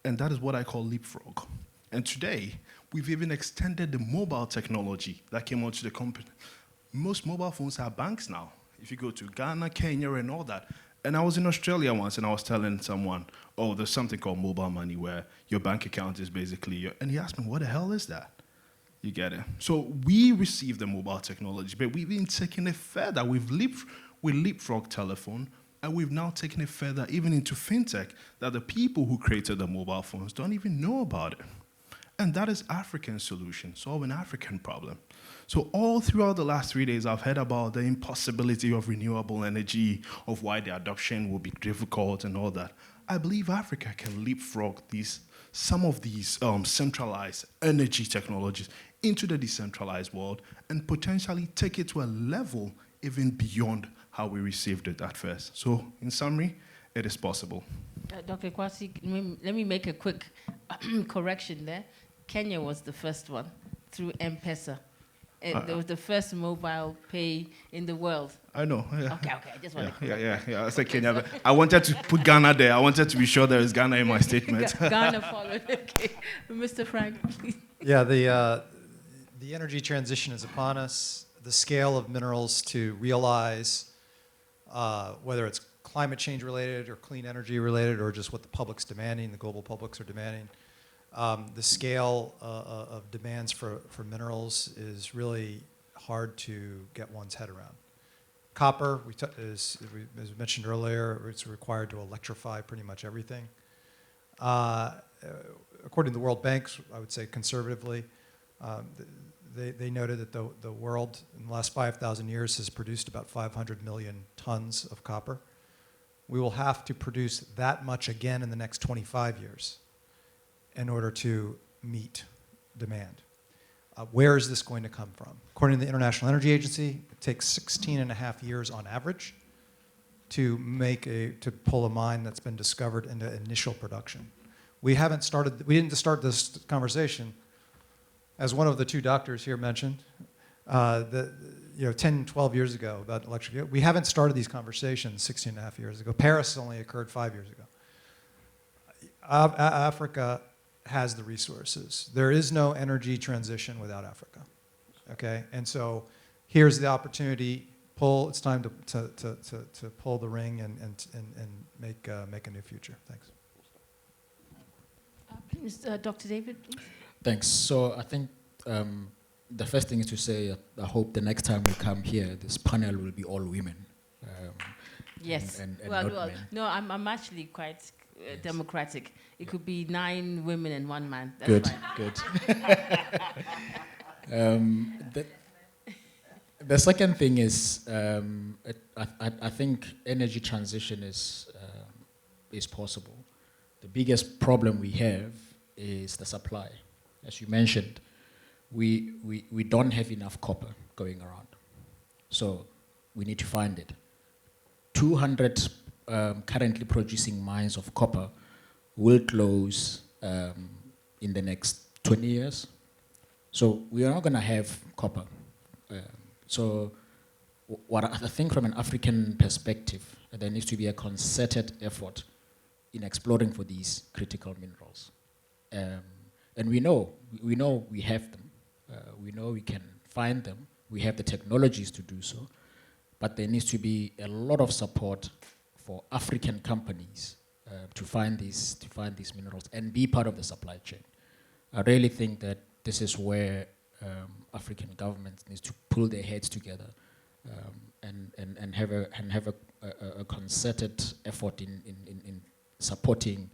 And that is what I call leapfrog. And today, we've even extended the mobile technology that came onto the company. Most mobile phones have banks now. If you go to Ghana, Kenya, and all that. And I was in Australia once, and I was telling someone, oh, there's something called mobile money where your bank account is basically your... And he asked me, what the hell is that? You get it? So we received the mobile technology, but we've been taking it further. We leapfrog telephone, and we've now taken it further even into fintech, that the people who created the mobile phones don't even know about it. And that is African solution, solve an African problem. So all throughout the last 3 days, I've heard about the impossibility of renewable energy, of why the adoption will be difficult and all that. I believe Africa can leapfrog some of these centralized energy technologies into the decentralized world and potentially take it to a level even beyond how we received it at first. So in summary, it is possible. Dr. Kwasi, let me make a quick correction there. Kenya was the first one through M-Pesa. There was the first mobile pay in the world. I know. Yeah. Okay. I just want to. Yeah. I said Kenya. But I wanted to put Ghana there. I wanted to be sure there is Ghana in my statement. Ghana followed. Okay, Mr. Frank, please. Yeah, the energy transition is upon us. The scale of minerals to realize, whether it's climate change related or clean energy related or just what the public's demanding, the global publics are demanding, the scale of demands for minerals is really hard to get one's head around. Copper, as mentioned earlier, it's required to electrify pretty much everything. According to the World Bank, I would say conservatively, they noted that the world in the last 5,000 years has produced about 500 million tons of copper. We will have to produce that much again in the next 25 years in order to meet demand. Where is this going to come from? According to the International Energy Agency, it takes 16 and a half years on average to pull a mine that's been discovered into initial production. We didn't start this conversation, as one of the two doctors here mentioned, 10, 12 years ago about electric. We haven't started these conversations 16 and a half years ago. Paris only occurred 5 years ago. Africa has the resources. There is no energy transition without Africa, okay? And so here's the opportunity. It's time to pull the ring and make a new future. Thanks. Please, Dr. David, please. Thanks. So I think the first thing is to say I hope the next time we come here, this panel will be all women. Yes. And well, not men. no, I'm actually quite democratic. It could be 9 women and 1 man. That's Good, fine. good. The second thing is, I think energy transition is possible. The biggest problem we have is the supply. As you mentioned, we don't have enough copper going around. So we need to find it. 200 currently producing mines of copper will close in the next 20 years. So we are not going to have copper. So what I think from an African perspective, there needs to be a concerted effort in exploring for these critical minerals. And we know we have them. We know we can find them. We have the technologies to do so. But there needs to be a lot of support for African companies to find these minerals and be part of the supply chain. I really think that this is where African governments need to pull their heads together and have a concerted effort in supporting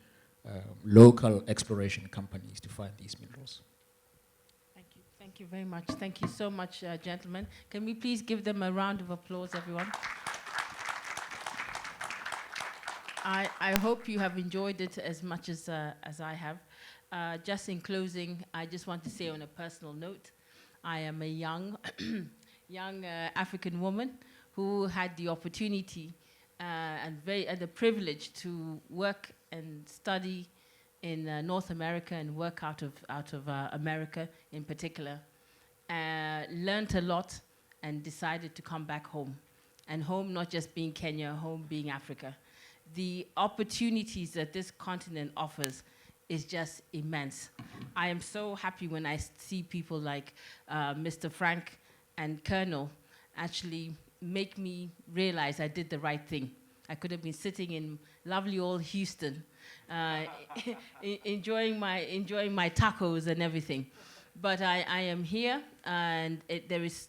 local exploration companies to find these minerals. Thank you. Thank you very much. Thank you so much, gentlemen. Can we please give them a round of applause, everyone? I hope you have enjoyed it as much as I have. Just in closing, I just want to say on a personal note, I am a young African woman who had the opportunity and the privilege to work and study in North America and work out of America in particular. Learned a lot and decided to come back home. And home not just being Kenya, home being Africa. The opportunities that this continent offers is just immense. I am so happy when I see people like Mr. Frank and Colonel actually make me realize I did the right thing. I could have been sitting in lovely old Houston, enjoying my tacos and everything. But I am here, and it's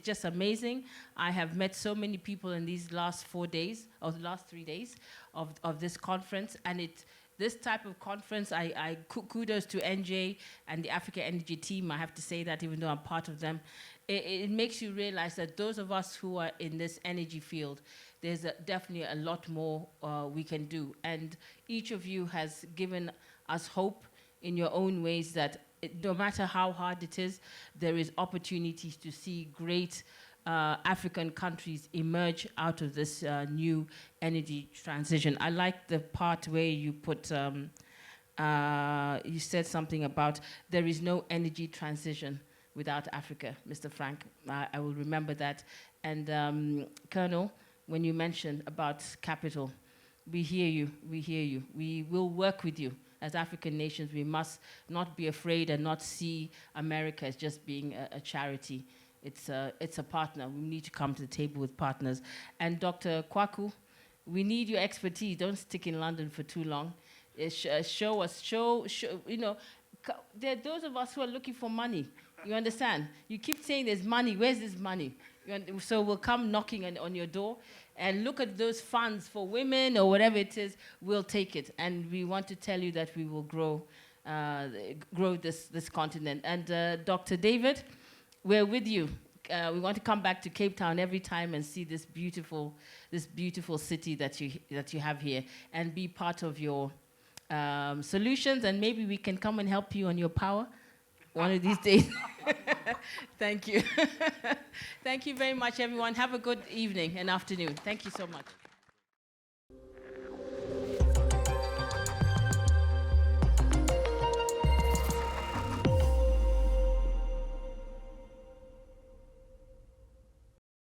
just amazing. I have met so many people in these last 4 days, or the last 3 days of this conference, and this type of conference, I kudos to NJ and the Africa Energy team. I have to say that even though I'm part of them. It makes you realize that those of us who are in this energy field, there's definitely a lot more we can do. And each of you has given us hope in your own ways that no matter how hard it is, there is opportunities to see great African countries emerge out of this new energy transition. I like the part where you put, you said something about there is no energy transition without Africa, Mr. Frank. I will remember that. And Colonel, when you mentioned about capital, we hear you, we hear you. We will work with you. As African nations, we must not be afraid and not see America as just being a charity. It's a partner. We need to come to the table with partners. And Dr. Kwaku, we need your expertise. Don't stick in London for too long. Show us, you know, there are those of us who are looking for money. You understand? You keep saying there's money. Where's this money? So we'll come knocking on your door and look at those funds for women or whatever it is. We'll take it. And we want to tell you that we will grow this continent. And Dr. David, we're with you. We want to come back to Cape Town every time and see this beautiful city that you have here and be part of your solutions. And maybe we can come and help you on your power one of these days. Thank you. Thank you very much, everyone. Have a good evening and afternoon. Thank you so much.